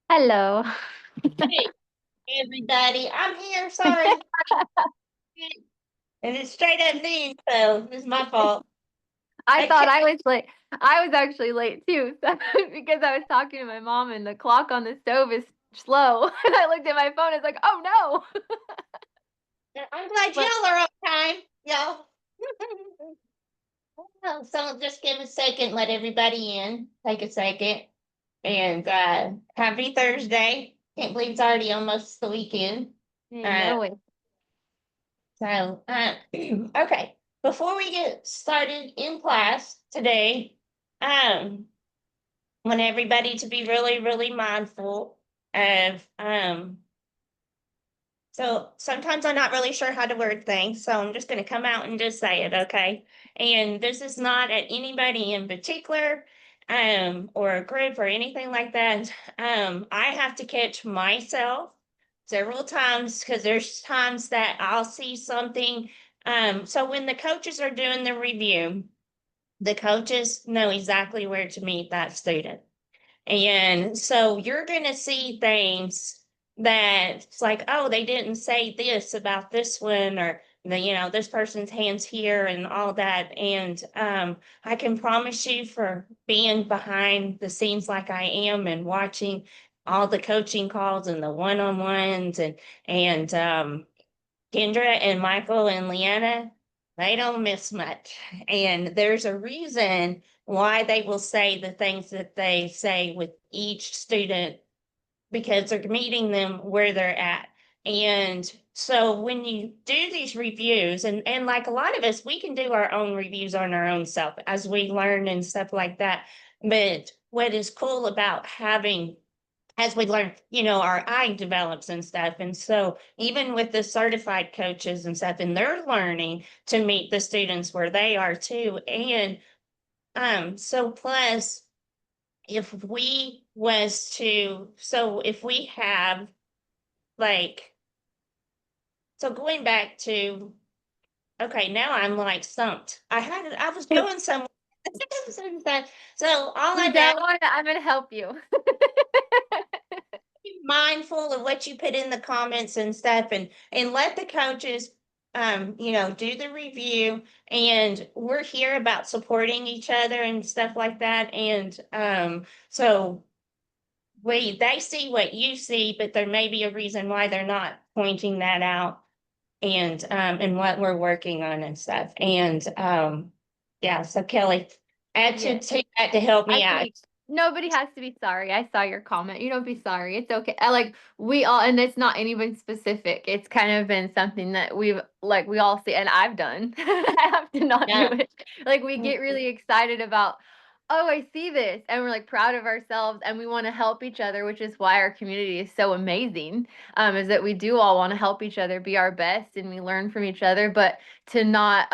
Hello. Hey, everybody, I'm here. Sorry. And it's straight up noon, so it's my fault. I thought Okay. I was late. I was actually late too, so, because I was talking to my mom and the clock on the stove is slow. And I looked at my phone, it's like, oh no. I'm glad But y'all are on time, y'all. Well, so just give a second, let everybody in. Take a second. And happy Thursday. Can't believe it's already almost the weekend. I Uh, know it. okay. Before we get started in class today, want everybody to be really, really mindful of so sometimes I'm not really sure how to word things, so I'm just gonna come out and just say it, okay? And this is not at anybody in particular, or a group or anything like that. I have to catch myself several times because there's times that I'll see something. So when the coaches are doing the review, the coaches know exactly where to meet that student. And so you're going to see things that it's like, oh, they didn't say this about this one, or this person's hands here and all that. And I can promise you, for being behind the scenes like I am and watching all the coaching calls and the one-on-ones and Kendra and Michael and Leanna, they don't miss much. And there's a reason why they will say the things that they say with each student, because they're meeting them where they're at. And so when you do these reviews, and like a lot of us, we can do our own reviews on our own self as we learn and stuff like that. But what is cool about having, as we learn, our eye develops and stuff. And so even with the certified coaches and stuff, and they're learning to meet the students where they are too. And so plus, if we have, like, so going back to, okay, now I'm like stumped. I was going somewhere. So all I You know, don't want to, I'm gonna help you. be mindful of what you put in the comments and stuff, and let the coaches do the review. And we're here about supporting each other and stuff like that. And so they see what you see, but there may be a reason why they're not pointing that out, and what we're working on and stuff. And yeah, so Kelly, add Yes. to that to help I me out. think nobody has to be sorry. I saw your comment. You don't be sorry. It's okay. I like we all, and it's not anyone specific. It's kind of been something that we all see, and I've done. I have to not do Yeah. it. Like we get really excited about, oh, I see this, and we're like proud of ourselves, and we want to help each other, which is why our community is so amazing. Is that we do all want to help each other be our best, and we learn from each other, but to not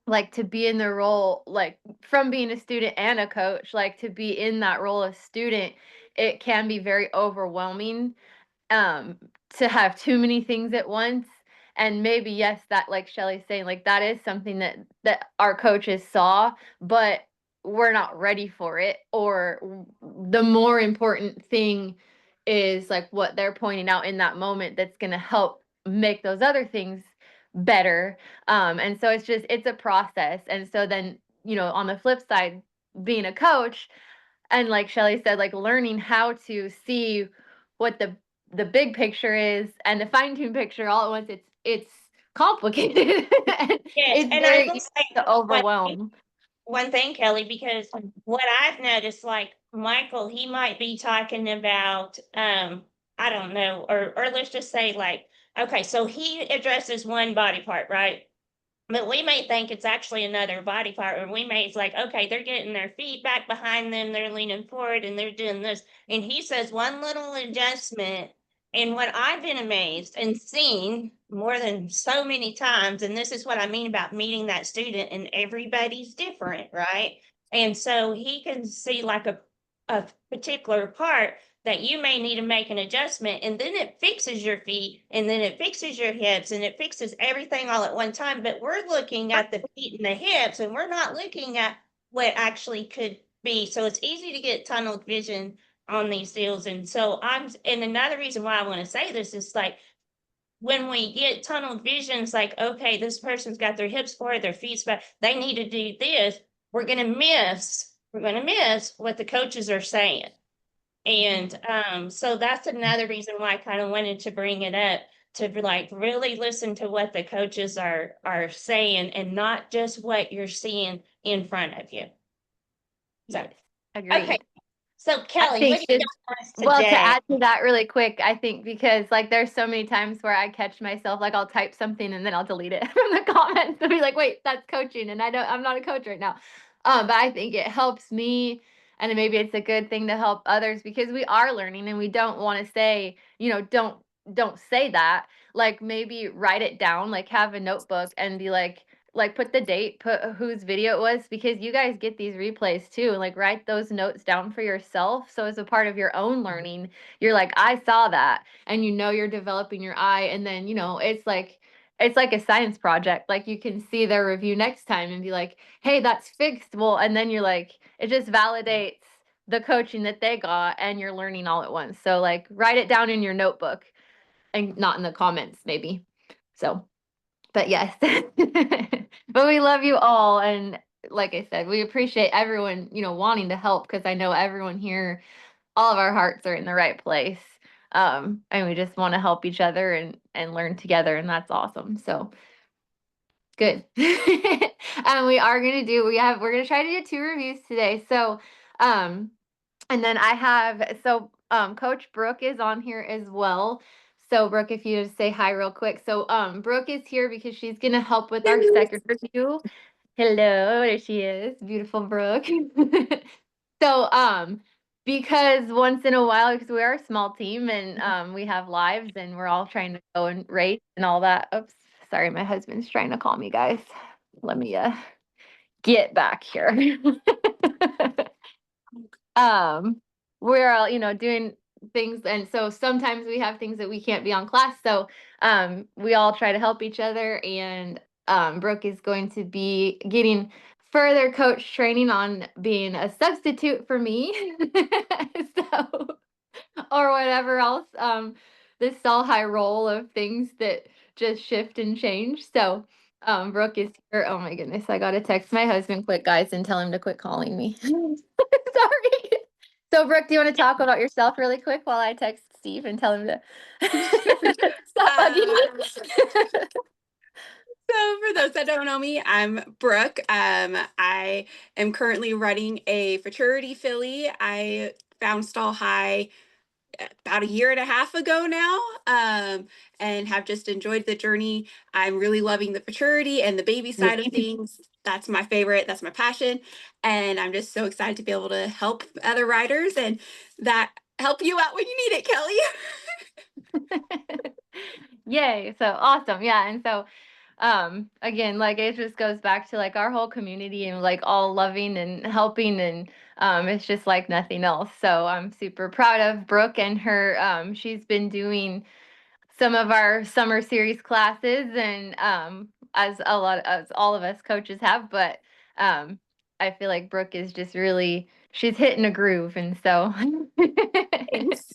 like to be in the role, like from being a student and a coach, like to be in that role of student, it can be very overwhelming, um to have too many things at once. And maybe yes, that, like Shelly's saying, like that is something that our coaches saw, but we're not ready for it. Or the more important thing is like what they're pointing out in that moment that's going to help make those other things better. And so it's a process. And so then, on the flip side, being a coach, and like Shelly said, like learning how to see what the big picture is and the fine-tuned picture all at once, it's complicated. And Yes, it's and I very will easy say to one overwhelm. one thing, Kelly, because what I've noticed, like Michael, he might be talking about, I don't know, or let's just say, like, okay, so he addresses one body part, right? But we may think it's actually another body part, or we may, it's like, okay, they're getting their feet back behind them, they're leaning forward, and they're doing this. And he says one little adjustment. And what I've been amazed and seen more than so many times, and this is what I mean about meeting that student, and everybody's different, right? And so he can see like a particular part that you may need to make an adjustment, and then it fixes your feet, and then it fixes your hips, and it fixes everything all at one time. But we're looking at the feet and the hips, and we're not looking at what actually could be. So it's easy to get tunnel vision on these deals. And so and another reason why I want to say this is like, when we get tunnel visions, like, okay, this person's got their hips forward, their feet back, they need to do this. We're going to miss what the coaches are saying. And so that's another reason why I kind of wanted to bring it up, to be like really listen to what the coaches are saying and not just what you're seeing in front of you. So, Yes, okay. agreed. So I Kelly, what think do you just got for us well, to today? add to that really quick, I think because like there's so many times where I catch myself like I'll type something and then I'll delete it from the comments and be like, wait, that's coaching and I'm not a coach right now. But I think it helps me and maybe it's a good thing to help others because we are learning and we don't want to say, don't say that. Like maybe write it down, like have a notebook and be like put the date, put whose video it was because you guys get these replays too. Like write those notes down for yourself. So as a part of your own learning, you're like, I saw that. And you're developing your eye. And then, it's like a science project. Like you can see their review next time and be like, hey, that's fixed. Well, and then you're like, it just validates the coaching that they got and you're learning all at once. So like write it down in your notebook and not in the comments, maybe. So but yes, but we love you all. And like I said, we appreciate everyone, wanting to help because I know everyone here, all of our hearts are in the right place. And we just want to help each other and learn together. And that's awesome. So good. And we're going to try to do 2 reviews today. So, and then Coach Brooke is on here as well. So Brooke, if you just say hi real quick. So Brooke is here because she's gonna help with our second review. Hello, there she is. Beautiful Brooke. So because once in a while, because we are a small team and we have lives and we're all trying to go and race and all that. Oops, sorry, my husband's trying to call me, guys. Let me get back here. um we're all doing things and so sometimes we have things that we can't be on class so we all try to help each other and Brooke is going to be getting further coach training on being a substitute for me so or whatever else this all high roll of things that just shift and change so Brooke is here. Oh my goodness, I gotta text my husband quick, guys, and tell him to quit calling me. Sorry. So, Brooke, do you want to talk about yourself really quick while I text Steve and tell him to stop bugging me? So for those that don't know me, I'm Brooke. I am currently running a fraternity filly. I found Stall High about a year and a half ago now, and have just enjoyed the journey. I'm really loving the fraternity and the baby side of things. That's my favorite. That's my passion. And I'm just so excited to be able to help other riders and that help you out when you need it, Kelly. Yay. So awesome. Yeah. And so again, like it just goes back to like our whole community and like all loving and helping and it's just like nothing else. So I'm super proud of Brooke and her she's been doing some of our summer series classes and as all of us coaches have, but I feel like Brooke is just really she's hitting a groove and so Thanks.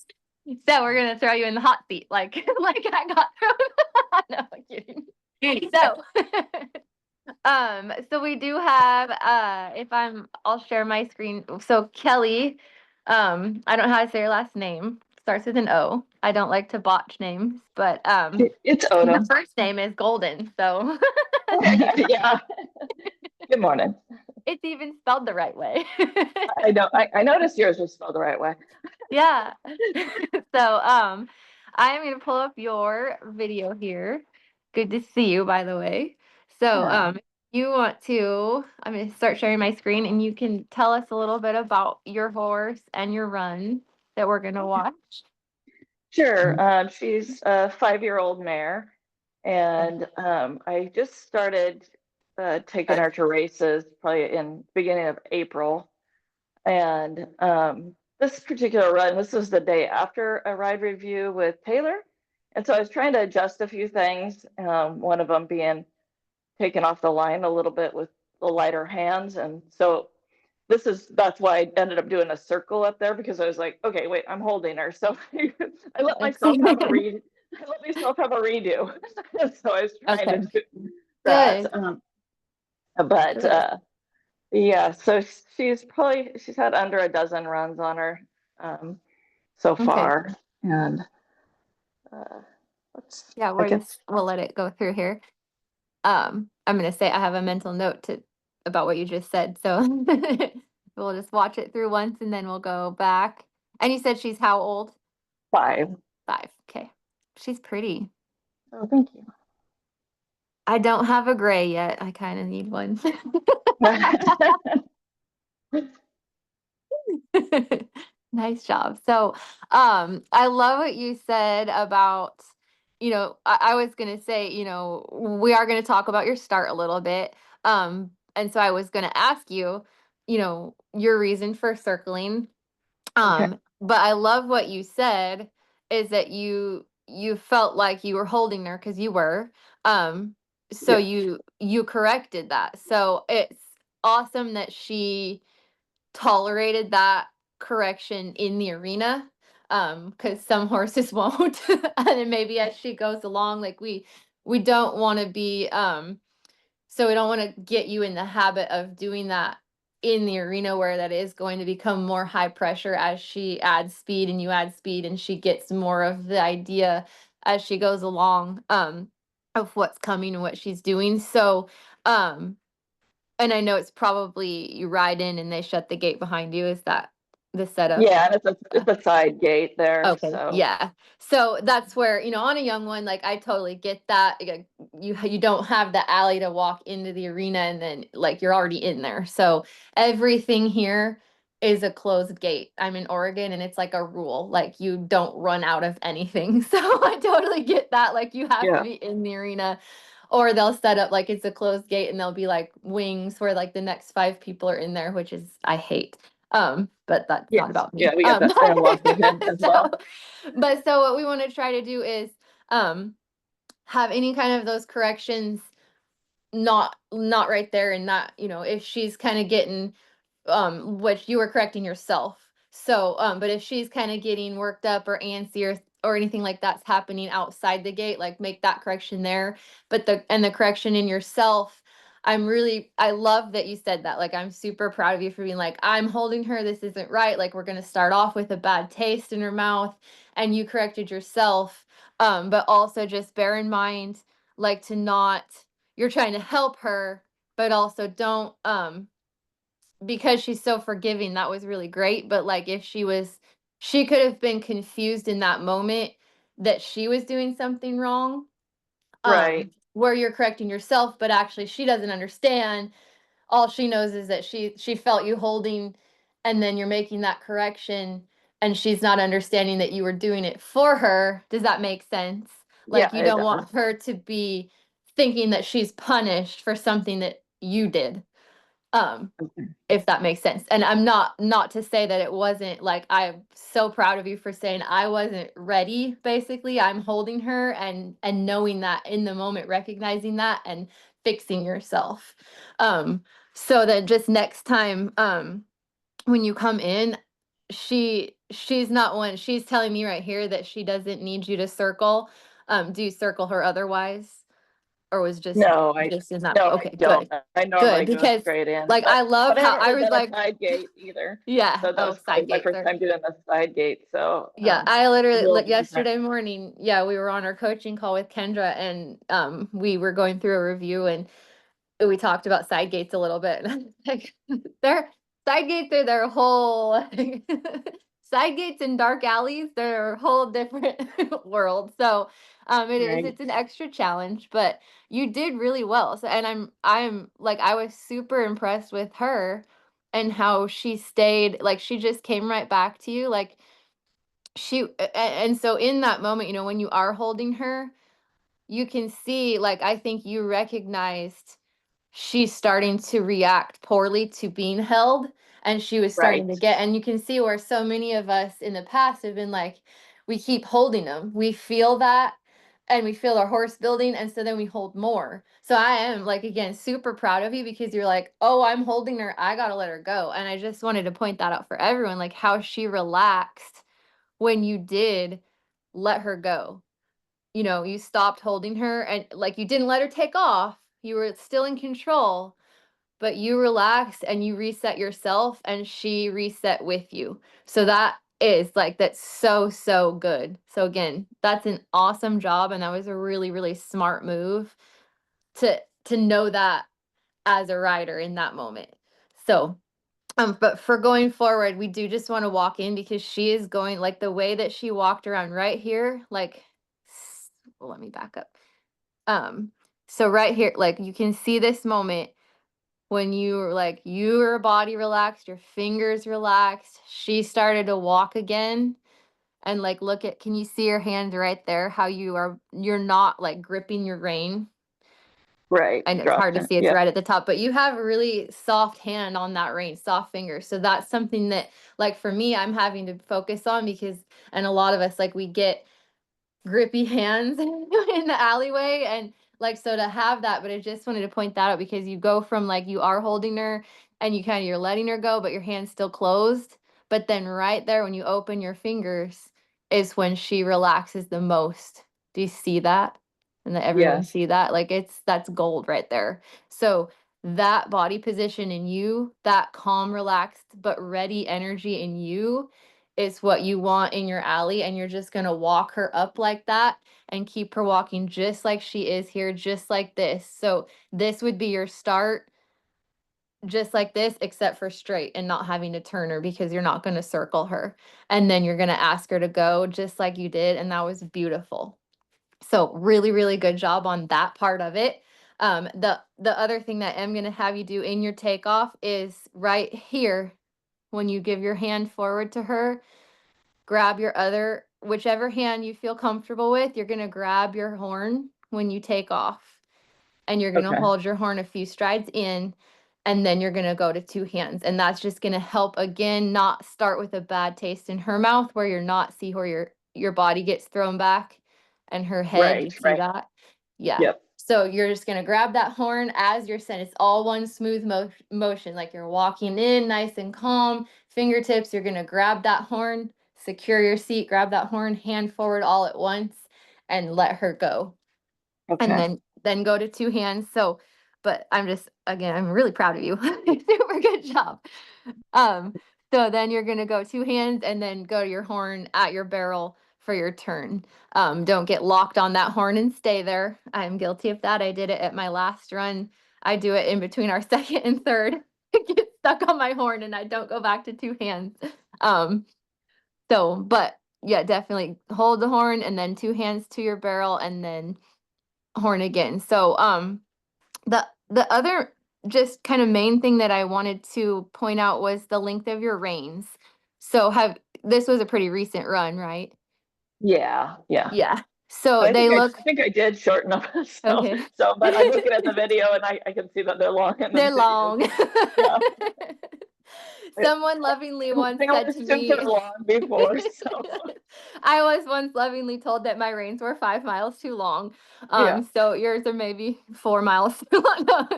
so we're gonna throw you in the hot seat like like I got thrown. No, I'm kidding. So so we do have I'll share my screen. So Kelly, I don't know how to say your last name. Starts with an O. I don't like to botch names, but It's the Oda. first name is Golden. So there you go. Yeah. Good morning. It's even spelled the right way. I know. I noticed yours was spelled the right way. Yeah. So I'm gonna pull up your video here. Good to see you, by the way. So Yeah. you want to I'm gonna start sharing my screen and you can tell us a little bit about your horse and your run that we're gonna watch. Sure. She's a 5-year-old mare, and I just started taking her to races probably in beginning of April. And this particular run, this was the day after a ride review with Taylor, and so I was trying to adjust a few things. One of them being taken off the line a little bit with the lighter hands, and so that's why I ended up doing a circle up there, because I was like, okay, wait, I'm holding her. So I let myself have a read. I let myself have a redo. So I was trying to Okay, do that. good, But good. yeah, so she's had under a dozen runs on her so Okay, far. And uh, yeah, I guess we'll let it go through here. I'm gonna say I have a mental note to about what you just said, so we'll just watch it through once and then we'll go back. And you said she's how old? 5. 5. Okay. She's pretty. Oh, thank you. I don't have a gray yet. I kind of need one. Nice job. So, I love what you said about, I was gonna say, we are gonna talk about your start a little bit. And so I was gonna ask you, your reason for circling. Okay. But I love what you said is that you felt like you were holding her because you were. Um, so Yeah. you corrected that. So it's awesome that she tolerated that correction in the arena, because some horses won't. And then maybe as she goes along, like we don't want to be, so we don't want to get you in the habit of doing that in the arena where that is going to become more high pressure as she adds speed and you add speed and she gets more of the idea as she goes along, of what's coming and what she's doing. So, um and I know it's probably you ride in and they shut the gate behind you. Is that the setup? Yeah, and it's a side gate there, Okay, so yeah. So that's where, on a young one, like I totally get that. Like, you don't have the alley to walk into the arena and then like you're already in there. So everything here is a closed gate. I'm in Oregon and it's like a rule. Like you don't run out of anything. So I totally get that. Like you have to yeah. be in the arena or they'll set up like it's a closed gate and there'll be like wings where like the next 5 people are in there, which is I hate. But that's not Yes. about me. Yeah, we get that in Washington as So well. but what we want to try to do is um have any kind of those corrections not right there and not, if she's kind of getting, which you were correcting yourself. So, but if she's kind of getting worked up or antsy or anything like that's happening outside the gate, like make that correction there. But the correction in yourself, I love that you said that. Like, I'm super proud of you for being like, I'm holding her. This isn't right. Like, we're going to start off with a bad taste in her mouth and you corrected yourself. But also just bear in mind, like to not, you're trying to help her, but also don't, because she's so forgiving, that was really great. But like if she could have been confused in that moment that she was doing something wrong, Right. where you're correcting yourself, but actually she doesn't understand. All she knows is that she felt you holding and then you're making that correction and she's not understanding that you were doing it for her. Does that make sense? Like Yeah, you it don't does. want her to be thinking that she's punished for something that you did. Um, Okay. if that makes sense. And I'm not to say that it wasn't like I'm so proud of you for saying I wasn't ready basically. I'm holding her and knowing that in the moment, recognizing that and fixing yourself. Um so that just next time when you come in, she's not one, she's telling me right here that she doesn't need you to circle. Do you circle her otherwise? Or was No, just in that, no, I okay, don't. good. I Good, normally go because straight in, like I love but I how haven't I really was done a like, side gate either. yeah, So that oh, was probably side my gates first are, time doing a side gate. So yeah, I literally we'll like do that. yesterday morning, yeah, we were on our coaching call with Kendra and we were going through a review and we talked about side gates a little bit. And I'm like, their side gates are their whole side gates in dark alleys, they're a whole different world. So Right. it's an extra challenge, but you did really well. So and I'm like I was super impressed with her and how she stayed, like she just came right back to you. Like and so in that moment, when you are holding her, you can see, like I think you recognized she's starting to react poorly to being held and she was starting Right. to get, and you can see where so many of us in the past have been like we keep holding them, we feel that, and we feel our horse building, and so then we hold more. So I am, like, again, super proud of you because you're like, oh, I'm holding her, I gotta let her go. And I just wanted to point that out for everyone, like how she relaxed when you did let her go. You stopped holding her, and like you didn't let her take off. You were still in control, but you relaxed and you reset yourself, and she reset with you. So that's so, so good. So again, that's an awesome job. And that was a really, really smart move to know that as a rider in that moment. So but for going forward, we do just want to walk in because she is going, like, the way that she walked around right here, like, well, let me back up. Um, so right here, like, you can see this moment when you were like, your body relaxed, your fingers relaxed, she started to walk again. And like, can you see your hand right there? How you're not like gripping your rein. Right. I know it's hard Dropped to in. see, it's Yeah. right at the top, but you have a really soft hand on that rein, soft fingers. So that's something that, like, for me, I'm having to focus on because, and a lot of us, like, we get grippy hands in the alleyway, and like, so to have that. But I just wanted to point that out because you go from, like, you are holding her and you're letting her go, but your hand's still closed. But then right there when you open your fingers is when she relaxes the most. Do you see that? And that everyone Yes. see that? Like, that's gold right there. So that body position in you, that calm, relaxed, but ready energy in you is what you want in your alley. And you're just going to walk her up like that and keep her walking just like she is here, just like this. So this would be your start, just like this, except for straight and not having to turn her because you're not going to circle her. And then you're going to ask her to go just like you did. And that was beautiful. So really, really good job on that part of it. The other thing that I'm going to have you do in your takeoff is right here when you give your hand forward to her, grab your other, whichever hand you feel comfortable with, you're going to grab your horn when you take off. And you're going to Okay. hold your horn a few strides in, and then you're going to go to two hands. And that's just going to help, again, not start with a bad taste in her mouth where you're not see where your body gets thrown back and her head. Do Right. you see Right. that? Yeah. Yep. So you're just going to grab that horn as you're sent. It's all one smooth motion. Like, you're walking in nice and calm, fingertips. You're going to grab that horn, secure your seat, grab that horn, hand forward all at once, and let her go. And Okay. then go to two hands. So, but I'm really proud of you. Super good job. Um, so then you're gonna go two hands and then go to your horn at your barrel for your turn. Don't get locked on that horn and stay there. I'm guilty of that. I did it at my last run. I do it in between our second and third. I get stuck on my horn and I don't go back to two hands. Um, but yeah, definitely hold the horn and then two hands to your barrel and then horn again. So the other just kind of main thing that I wanted to point out was the length of your reins. So have this was a pretty recent run, right? Yeah. Yeah. Yeah. So But they look I think I did shorten them. So, okay. but I'm looking at the video and I can see that they're long in the They're video. long. Yeah. Someone lovingly once They said always to assumed they were me, long before. So, I was once lovingly told that my reins were 5 miles too long. yeah. So yours are maybe 4 miles too long. No,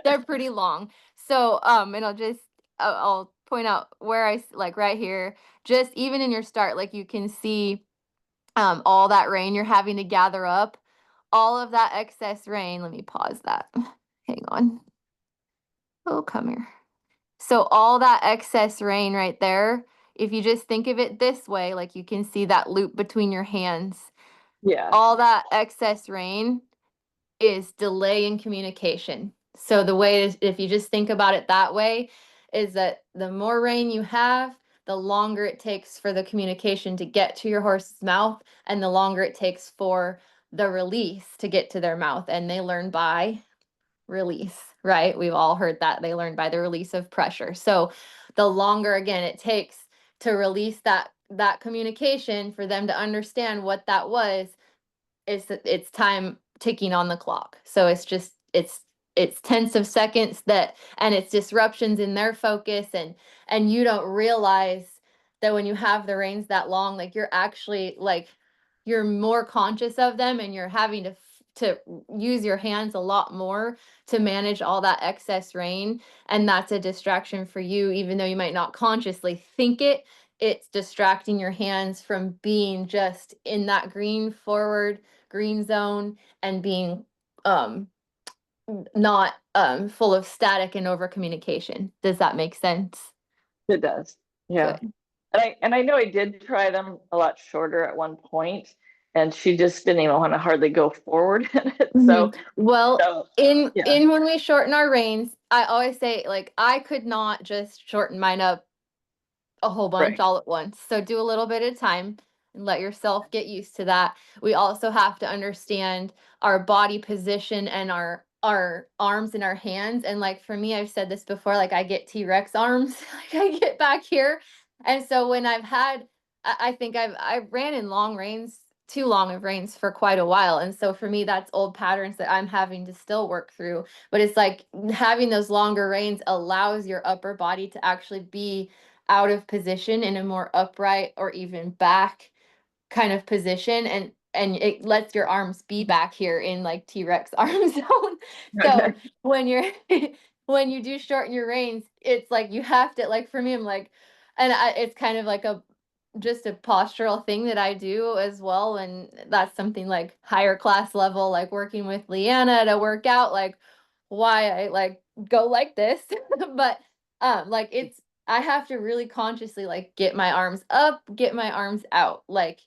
they're pretty long. So, and I'll point out where like right here, just even in your start, like you can see, all that rain you're having to gather up, all of that excess rain. Let me pause that. Hang on. Oh, come here. So all that excess rain right there, if you just think of it this way, like you can see that loop between your hands, Yes. all that excess rain is delay in communication. So the way is, if you just think about it that way, is that the more rain you have, the longer it takes for the communication to get to your horse's mouth, and the longer it takes for the release to get to their mouth. And they learn by release, right? We've all heard that they learn by the release of pressure. So the longer, again, it takes to release that communication for them to understand what that was, it's time ticking on the clock. So it's tenths of seconds that, and it's disruptions in their focus, and you don't realize that when you have the reins that long, like, you're actually like you're more conscious of them, and you're having to use your hands a lot more to manage all that excess rain, and that's a distraction for you, even though you might not consciously think it. It's distracting your hands from being just in that green zone, and being um not full of static and over communication. Does that make sense? It does. Yeah. Good. And I know I did try them a lot shorter at one point, and she just didn't even want to hardly go forward in it. So, Well, so yeah, in when we shorten our reins, I always say, like, I could not just shorten mine up a whole bunch right. all at once. So do a little bit at a time and let yourself get used to that. We also have to understand our body position and our arms and our hands. And like for me, I've said this before, like I get T-Rex arms, like I get back here. And so when I've had I think I ran in long reins, too long of reins for quite a while. And so for me, that's old patterns that I'm having to still work through. But it's like having those longer reins allows your upper body to actually be out of position in a more upright or even back kind of position, and it lets your arms be back here in like T-Rex arm zone. So Okay. when you're when you do shorten your reins, it's like you have to, like for me, I'm like, it's kind of like a just a postural thing that I do as well. And that's something like higher class level, like working with Leanna to work out like why I like go like this. But like it's I have to really consciously like get my arms up, get my arms out, like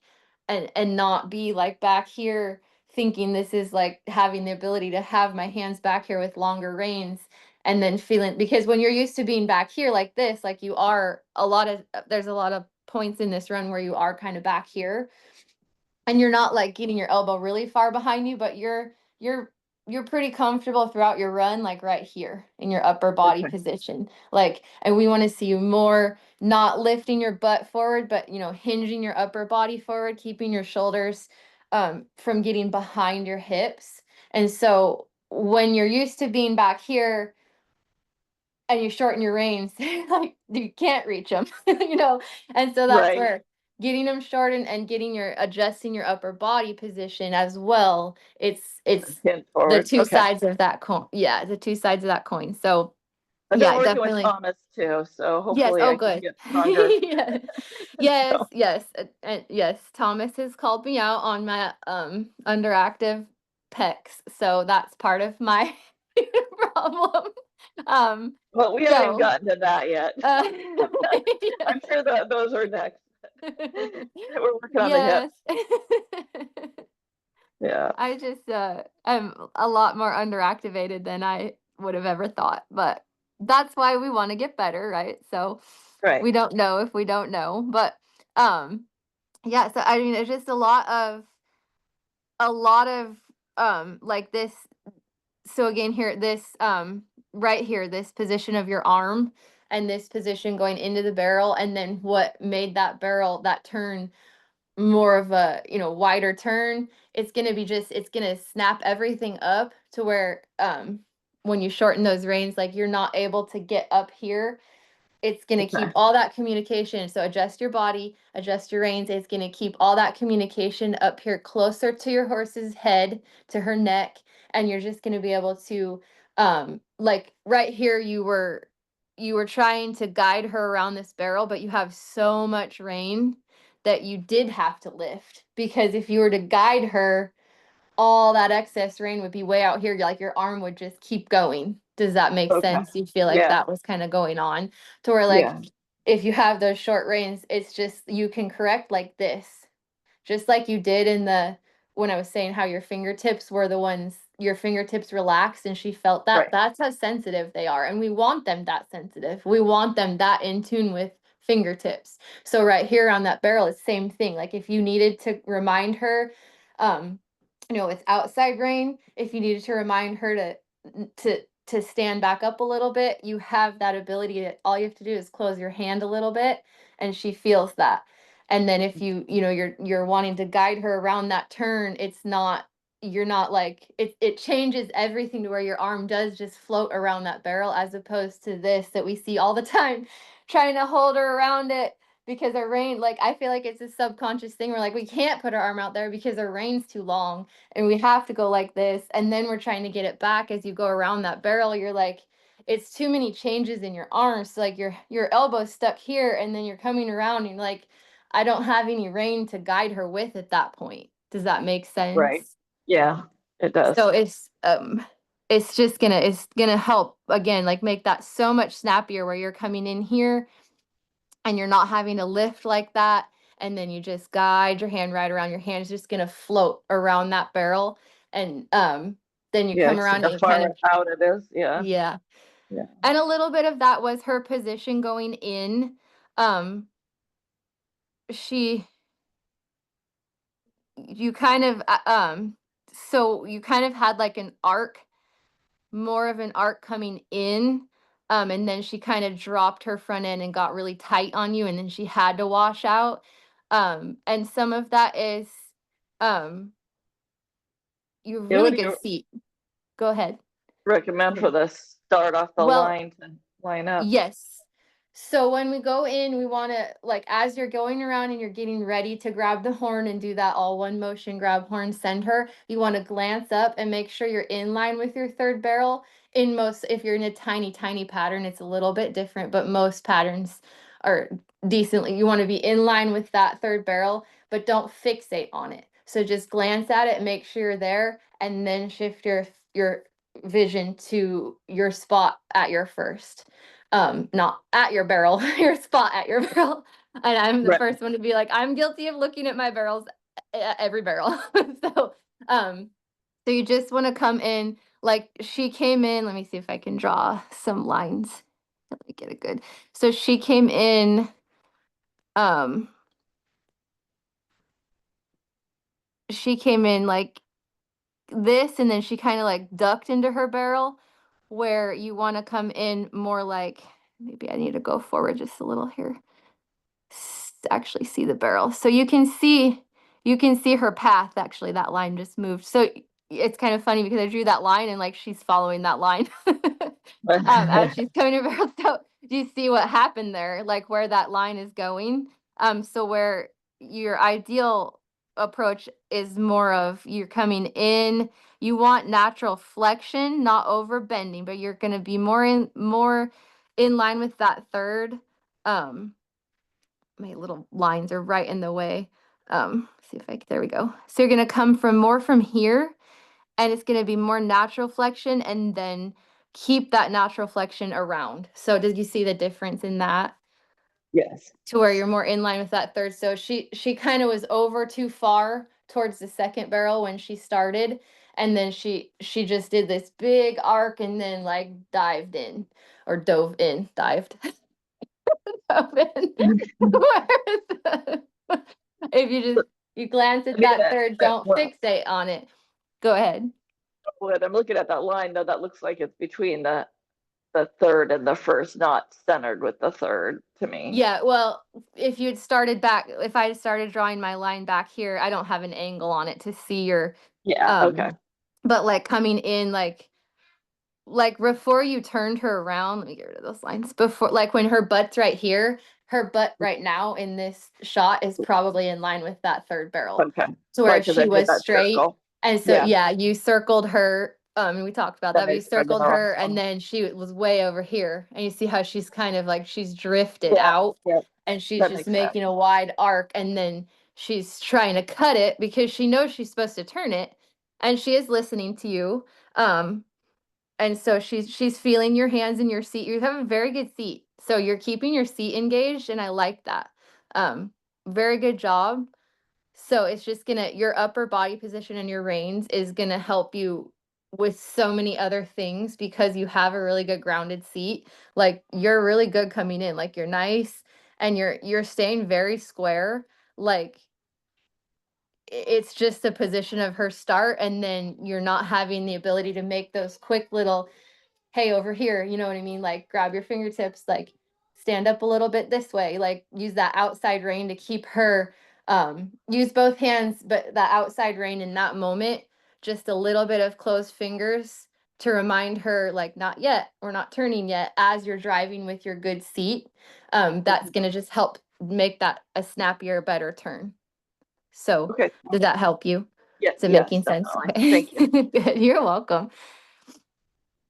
and not be like back here thinking this is like having the ability to have my hands back here with longer reins, and then feeling, because when you're used to being back here like this, like you are a lot of there's a lot of points in this run where you are kind of back here, and you're not like getting your elbow really far behind you, but you're pretty comfortable throughout your run, like right here in your upper body Okay. position. Like, and we want to see you more not lifting your butt forward, but hinging your upper body forward, keeping your shoulders from getting behind your hips. And so when you're used to being back here and you shorten your reins, like you can't reach them, and so that's Right. where getting them shortened and getting your adjusting your upper body position as well. It's Pin the forward. two Okay. sides of that coin. Yeah, the two sides of that coin. So I've been yeah, working with definitely. Thomas too, so Yes. hopefully Oh, I can good. get stronger. Yeah. Yes. So, Yes. Yes. Thomas has called me out on my underactive pecs, so that's part of my problem. Um. well, we haven't even So. gotten to that yet. Uh, I'm sure that those are next. We're working on the yes. hips. Yeah. I just am a lot more underactivated than I would have ever thought, but that's why we want to get better, right? So Right. we don't know if we don't know, but um yeah, so I mean it's just a lot of like this. So again, here this right here, this position of your arm and this position going into the barrel, and then what made that barrel that turn more of a wider turn, it's going to be just it's going to snap everything up to where when you shorten those reins, like you're not able to get up here. It's going to keep Okay. all that communication. So adjust your body, adjust your reins. It's going to keep all that communication up here closer to your horse's head, to her neck. And you're just going to be able to, like right here, you were trying to guide her around this barrel, but you have so much rein that you did have to lift, because if you were to guide her, all that excess rain would be way out here, like your arm would just keep going. Does that make Okay. sense? You feel like Yeah. that was kind of going on, to where like Yeah. if you have those short reins, it's just you can correct like this, just like you did in the when I was saying how your fingertips were the ones your fingertips relaxed and she felt that. Right. That's how sensitive they are, and we want them that sensitive. We want them that in tune with fingertips. So right here on that barrel, it's same thing. Like if you needed to remind her, um, it's outside rain. If you needed to remind her to stand back up a little bit, you have that ability to, all you have to do is close your hand a little bit and she feels that. And then if you're wanting to guide her around that turn, it's not you're not like it changes everything to where your arm does just float around that barrel, as opposed to this that we see all the time, trying to hold her around it because our rein, like, I feel like it's a subconscious thing. We're like, we can't put our arm out there because our rein's too long and we have to go like this. And then we're trying to get it back as you go around that barrel. You're like, it's too many changes in your arms. So like your elbow's stuck here and then you're coming around and you're like, I don't have any rein to guide her with at that point. Does that make Right. sense? Yeah, it does. So it's gonna help again, like make that so much snappier where you're coming in here and you're not having to lift like that. And then you just guide your hand right around. Your hand's just gonna float around that barrel. And then you Yeah, I come see around how and you kind far of, out it is. Yeah. yeah. Yeah. And a little bit of that was her position going in. Um, she you kind of so you kind of had like an arc, more of an arc coming in. And then she kind of dropped her front end and got really tight on you, and then she had to wash out. And some of that is um you have Yeah, really what do good you seat. Go ahead. recommend for the start off the Well, line to line up? yes. So when we go in, we want to, like, as you're going around and you're getting ready to grab the horn and do that all one motion, grab horn, send her, you want to glance up and make sure you're in line with your third barrel. In most, if you're in a tiny, tiny pattern, it's a little bit different, but most patterns are decently, you want to be in line with that third barrel, but don't fixate on it. So just glance at it, make sure you're there, and then shift your vision to your spot at your first, not at your barrel, your spot at your barrel. And I'm the Right. first one to be like, I'm guilty of looking at my barrels at every barrel. So um so you just want to come in like she came in. Let me see if I can draw some lines. Let me get it good. So she came in, um she came in like this, and then she kind of like ducked into her barrel, where you want to come in more like, maybe I need to go forward just a little here, actually see the barrel. So you can see her path. Actually, that line just moved. So it's kind of funny because I drew that line and like she's following that line as she's coming to barrel. So do you see what happened there? Like where that line is going? So where your ideal approach is more of you're coming in, you want natural flexion, not over bending, but you're going to be more in line with that third. Um, my little lines are right in the way. See if I, there we go. So you're gonna come from more from here, and it's gonna be more natural flexion, and then keep that natural flexion around. So did you see the difference in that? Yes. To where you're more in line with that third. So she kind of was over too far towards the second barrel when she started, and then she just did this big arc and then like dived in, or dove in, dived. Dove in. If you just you glance I at mean, that third, don't well, fixate on it. Go ahead. when I'm looking at that line, though, that looks like it's between the third and the first, not centered with the third to me. Yeah, well, if you'd started back, if I started drawing my line back here, I don't have an angle on it to see your, Yeah. Okay. um, but like coming in, like before you turned her around, let me get rid of those lines. Before, like when her butt's right here, her butt right now in this shot is probably in line with that third barrel. Okay. To where Right, if because I she did was that straight, circle. and so Yeah. yeah, you circled her. We talked about That that, but you makes I circled know. her, and then she was way over here, and you see how she's kind of like she's drifted Yeah. out, Yeah. and she's That just makes sense. making a wide arc, and then she's trying to cut it because she knows she's supposed to turn it, and she is listening to you. And so she's feeling your hands in your seat. You have a very good seat. So you're keeping your seat engaged, and I like that. Um, Very good job. So it's just gonna, your upper body position and your reins is gonna help you with so many other things because you have a really good grounded seat. Like you're really good coming in. Like you're nice and you're staying very square. Like it's just a position of her start, and then you're not having the ability to make those quick little, hey, over here, you know what I mean? Like grab your fingertips, like stand up a little bit this way, like use that outside rein to keep her, use both hands, but that outside rein in that moment, just a little bit of closed fingers to remind her, like, not yet, we're not turning yet, as you're driving with your good seat. That's going to just help make that a snappier, better turn. So Okay. does that help you? Yeah. Is it Yes, making sense? definitely. Okay. Thank you. Good. You're welcome.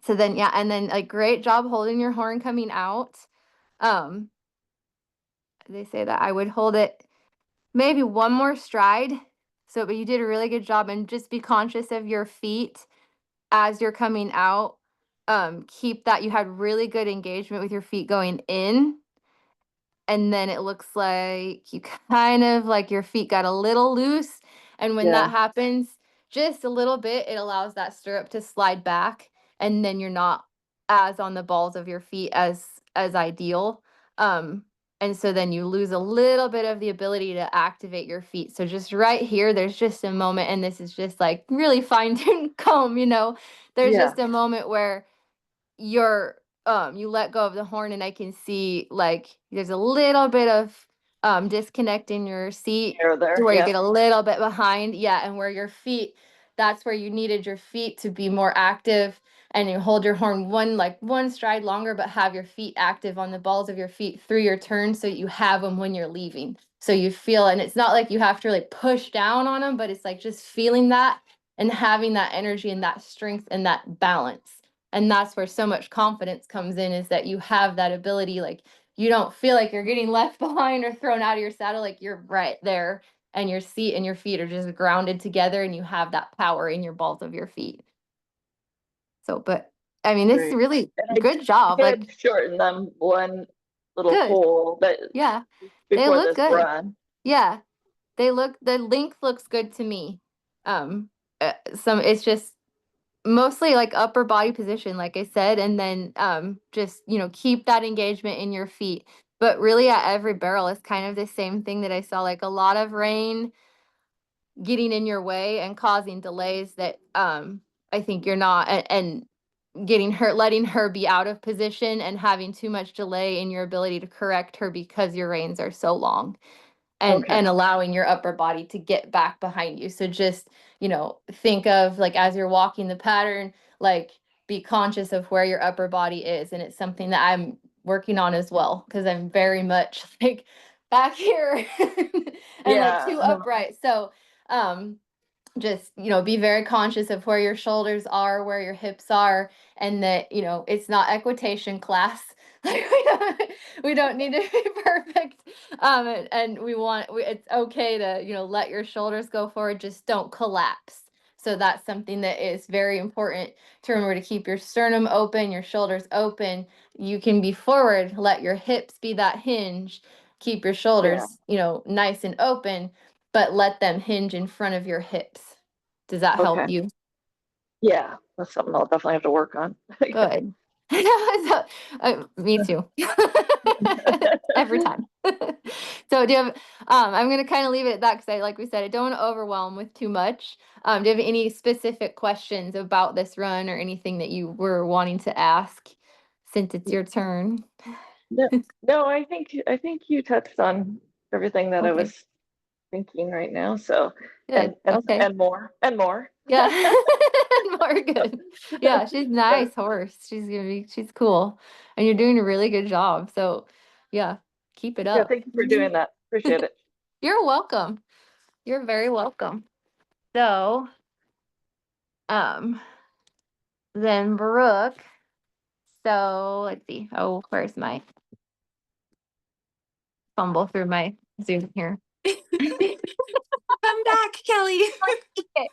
So then, yeah, and then like great job holding your horn coming out. Um, they say that I would hold it maybe one more stride. So, but you did a really good job, and just be conscious of your feet as you're coming out. Keep that you had really good engagement with your feet going in, and then it looks like you kind of like your feet got a little loose. And when Yeah. that happens, just a little bit, it allows that stirrup to slide back, and then you're not as on the balls of your feet as ideal. Um, and so then you lose a little bit of the ability to activate your feet. So just right here, there's just a moment, and this is just like really fine-tuned comb, there's Yeah. just a moment where you're you let go of the horn, and I can see like there's a little bit of disconnect in your seat Here, to there. where you Yeah. get a little bit behind. Yeah, and where your feet, that's where you needed your feet to be more active, and you hold your horn one stride longer, but have your feet active on the balls of your feet through your turn, so you have them when you're leaving. So you feel, and it's not like you have to really push down on them, but it's like just feeling that and having that energy and that strength and that balance. And that's where so much confidence comes in, is that you have that ability. Like, you don't feel like you're getting left behind or thrown out of your saddle. Like, you're right there, and your seat and your feet are just grounded together, and you have that power in your balls of your feet. So, but I mean, this is Great. really And I good job. did Like, shorten them one little good. hole that Yeah, they before look this good. run. Yeah, the length looks good to me. Um, it's just mostly like upper body position, like I said, and then just keep that engagement in your feet. But really, at every barrel is kind of the same thing that I saw, like a lot of rain getting in your way and causing delays that I think you're not, and getting her, letting her be out of position and having too much delay in your ability to correct her because your reins are so long, Okay. and allowing your upper body to get back behind you. So just, think of like as you're walking the pattern, like be conscious of where your upper body is. And it's something that I'm working on as well, because I'm very much like back here and like Yeah. too No. upright. So um just be very conscious of where your shoulders are, where your hips are, and that it's not equitation class. Like, we don't need to be perfect. And it's okay to let your shoulders go forward, just don't collapse. So that's something that is very important to remember, to keep your sternum open, your shoulders open. You can be forward, let your hips be that hinge, keep your Yeah. shoulders nice and open, but let them hinge in front of your hips. Does that help Okay. you? Yeah. That's something I'll definitely have to work on. Good. So, me too. Every time. So do you have, I'm gonna kind of leave it at that, because like we said, I don't want to overwhelm with too much. Do you have any specific questions about this run, or anything that you were wanting to ask since it's your turn? No, no, I think you touched on everything that I Okay, was thinking right now. So, good. Okay. and more and more. Yeah. More good. Yeah, she's nice horse. She's cool. And you're doing a really good job. So yeah, keep it Yeah, up. thank you for doing that. Appreciate it. You're welcome. You're very welcome. So, um, then Brooke. So let's see. Oh, where's my fumble through my Zoom here? Come back, Kelly. Okay,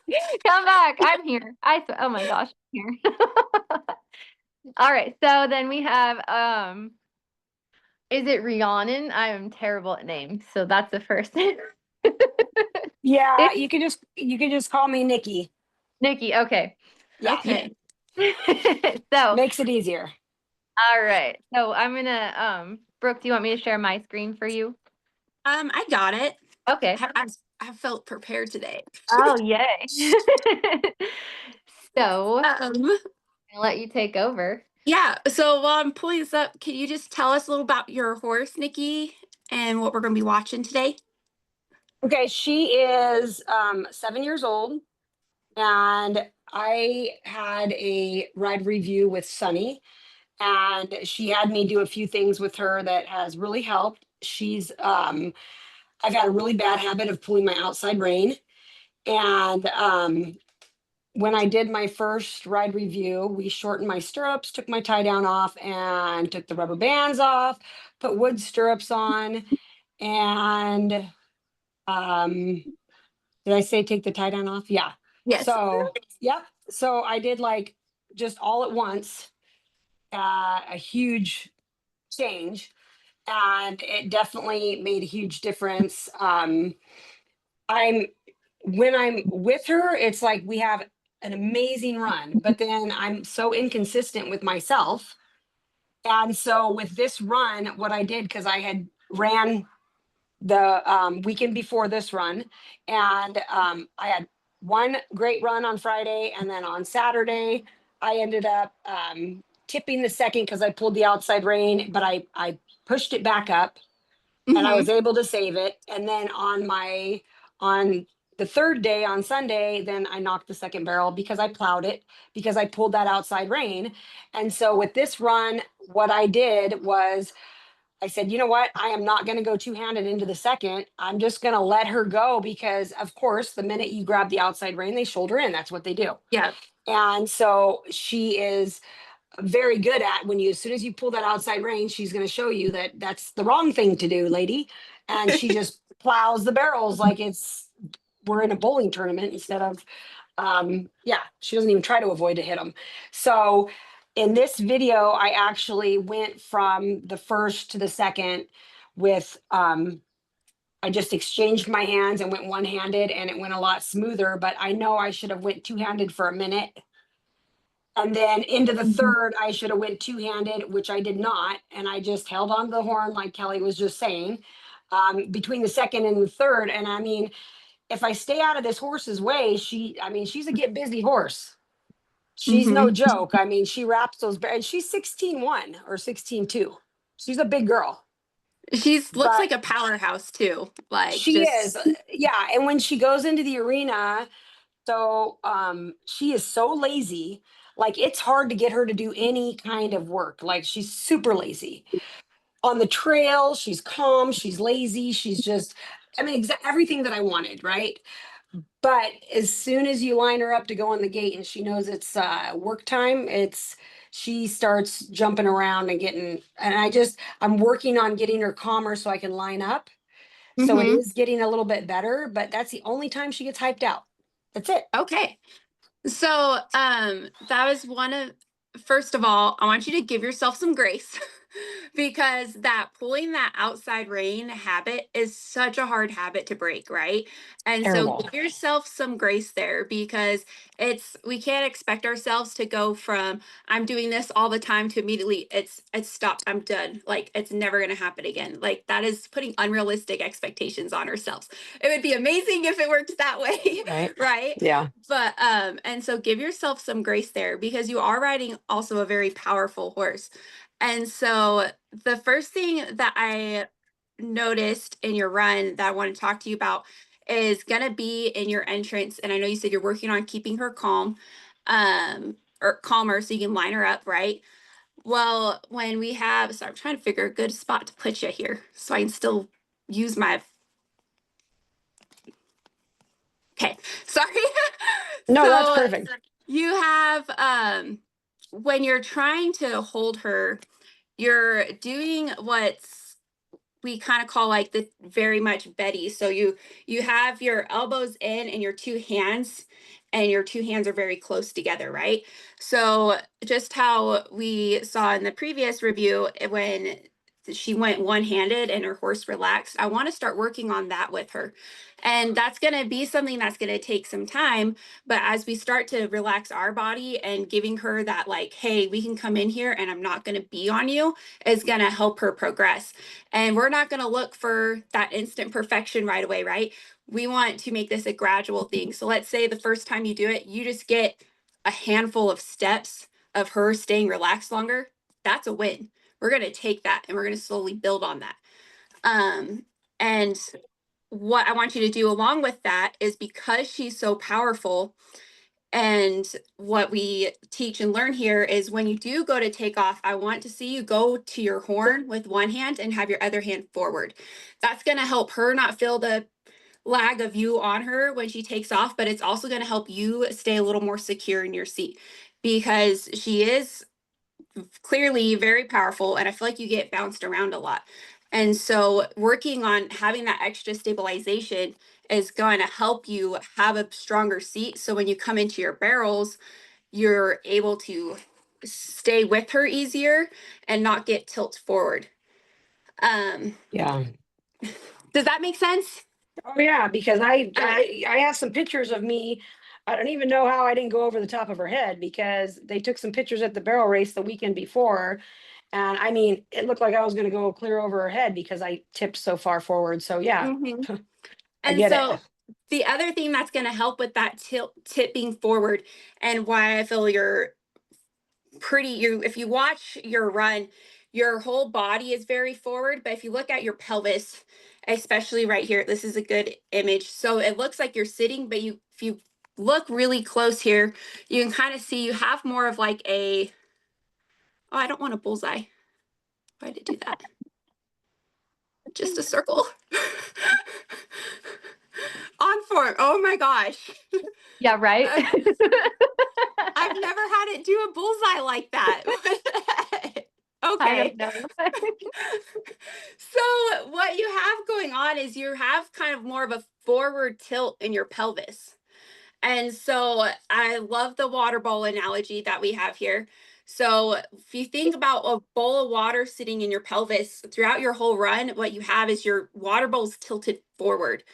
come back. I'm here. Oh my gosh, I'm here. All right. So then we have is it Rhiannon? I am terrible at names, so that's the first thing. Yeah, you can just call me Nikki. Nikki, okay. Yeah, Okay. So, makes it easier. all right. So I'm gonna Brooke, do you want me to share my screen for you? I got it. Okay. I felt prepared today. Oh, yay. So, Um, I'll let you take over. yeah. So while I'm pulling this up, can you just tell us a little about your horse, Nikki, and what we're going to be watching today? Okay, she is 7 years old, and I had a ride review with Sunny, and she had me do a few things with her that has really helped. I've had a really bad habit of pulling my outside rein. And when I did my first ride review, we shortened my stirrups, took my tie down off, and took the rubber bands off, put wood stirrups on, and did I say take the tie down off? Yeah. Yes. So, yep. So I did like just all at once, a huge change, and it definitely made a huge difference. I'm when I'm with her, it's like we have an amazing run, but then I'm so inconsistent with myself. And so with this run, what I did, because I had ran the weekend before this run, and I had one great run on Friday, and then on Saturday, I ended up tipping the second because I pulled the outside rein, but I pushed it back up and I was able to save it. And then on the third day on Sunday, then I knocked the second barrel because I plowed it because I pulled that outside rein. And so with this run, what I did was I said, you know what? I am not going to go two-handed into the second. I'm just going to let her go because, of course, the minute you grab the outside rein, they shoulder in. That's what they do. Yeah. And so she is very good at when you, as soon as you pull that outside rein, she's going to show you that that's the wrong thing to do, lady. And she just plows the barrels like we're in a bowling tournament instead of, yeah, she doesn't even try to avoid to hit them. So in this video, I actually went from the first to the second with, I just exchanged my hands and went one-handed and it went a lot smoother, but I know I should have went two-handed for a minute. And then into the third, I should have went two-handed, which I did not. And I just held on to the horn like Kelly was just saying, between the second and the third. And I mean, if I stay out of this horse's way, she's a get busy horse. She's no joke. I mean, she wraps those, and she's 16-1 or 16-2. She's a big girl. She's looks But like a powerhouse too. Like she just is, yeah. And when she goes into the arena, so she is so lazy. Like it's hard to get her to do any kind of work. Like she's super lazy. On the trail, she's calm, she's lazy, she's just, I mean, everything that I wanted, right? But as soon as you line her up to go on the gate and she knows it's work time, she starts jumping around and I'm working on getting her calmer so I can line up. So it is getting a little bit better, but that's the only time she gets hyped out. That's it. okay. So, that was first of all, I want you to give yourself some grace because that pulling that outside rein habit is such a hard habit to break, right? And so Terrible. give yourself some grace there because we can't expect ourselves to go from I'm doing this all the time to immediately it's stopped, I'm done. Like it's never going to happen again. Like that is putting unrealistic expectations on ourselves. It would be amazing if it worked that way, Right. right? Yeah. But and so give yourself some grace there because you are riding also a very powerful horse. And so the first thing that I noticed in your run that I want to talk to you about is going to be in your entrance. And I know you said you're working on keeping her calm, or calmer so you can line her up, right? Well, so I'm trying to figure a good spot to put you here so I can still use my, okay, sorry. No, that's So perfect. you have, when you're trying to hold her, you're doing what's we kind of call like the very much Betty. So you have your elbows in and your two hands are very close together, right? So just how we saw in the previous review when she went one-handed and her horse relaxed, I want to start working on that with her. And that's going to be something that's going to take some time, but as we start to relax our body and giving her that like, hey, we can come in here and I'm not going to be on you, is going to help her progress. And we're not going to look for that instant perfection right away, right? We want to make this a gradual thing. So let's say the first time you do it, you just get a handful of steps of her staying relaxed longer. That's a win. We're going to take that and we're going to slowly build on that. And what I want you to do along with that is because she's so powerful, And what we teach and learn here is when you do go to take off, I want to see you go to your horn with one hand and have your other hand forward. That's going to help her not feel the lag of you on her when she takes off, but it's also going to help you stay a little more secure in your seat because she is clearly very powerful and I feel like you get bounced around a lot. And so working on having that extra stabilization is going to help you have a stronger seat. So when you come into your barrels, you're able to stay with her easier and not get tilt forward. Yeah. Does that make sense? Oh yeah, because I have some pictures of me. I don't even know how I didn't go over the top of her head because they took some pictures at the barrel race the weekend before. And I mean, it looked like I was going to go clear over her head because I tipped so far forward. So yeah, Mhm. I And get it. so the other thing that's going to help with that tipping forward and why I feel you're if you watch your run, your whole body is very forward, but if you look at your pelvis, especially right here, this is a good image. So it looks like you're sitting, but if you look really close here, you can kind of see you have more of like a, oh, I don't want a bullseye. Why did I do that? Just a circle. On form. Oh my gosh. Yeah, right? I've never had it do a bullseye like that. I Okay. don't know. So what you have going on is you have kind of more of a forward tilt in your pelvis. And so I love the water bowl analogy that we have here. So if you think about a bowl of water sitting in your pelvis throughout your whole run, what you have is your water bowl's tilted forward.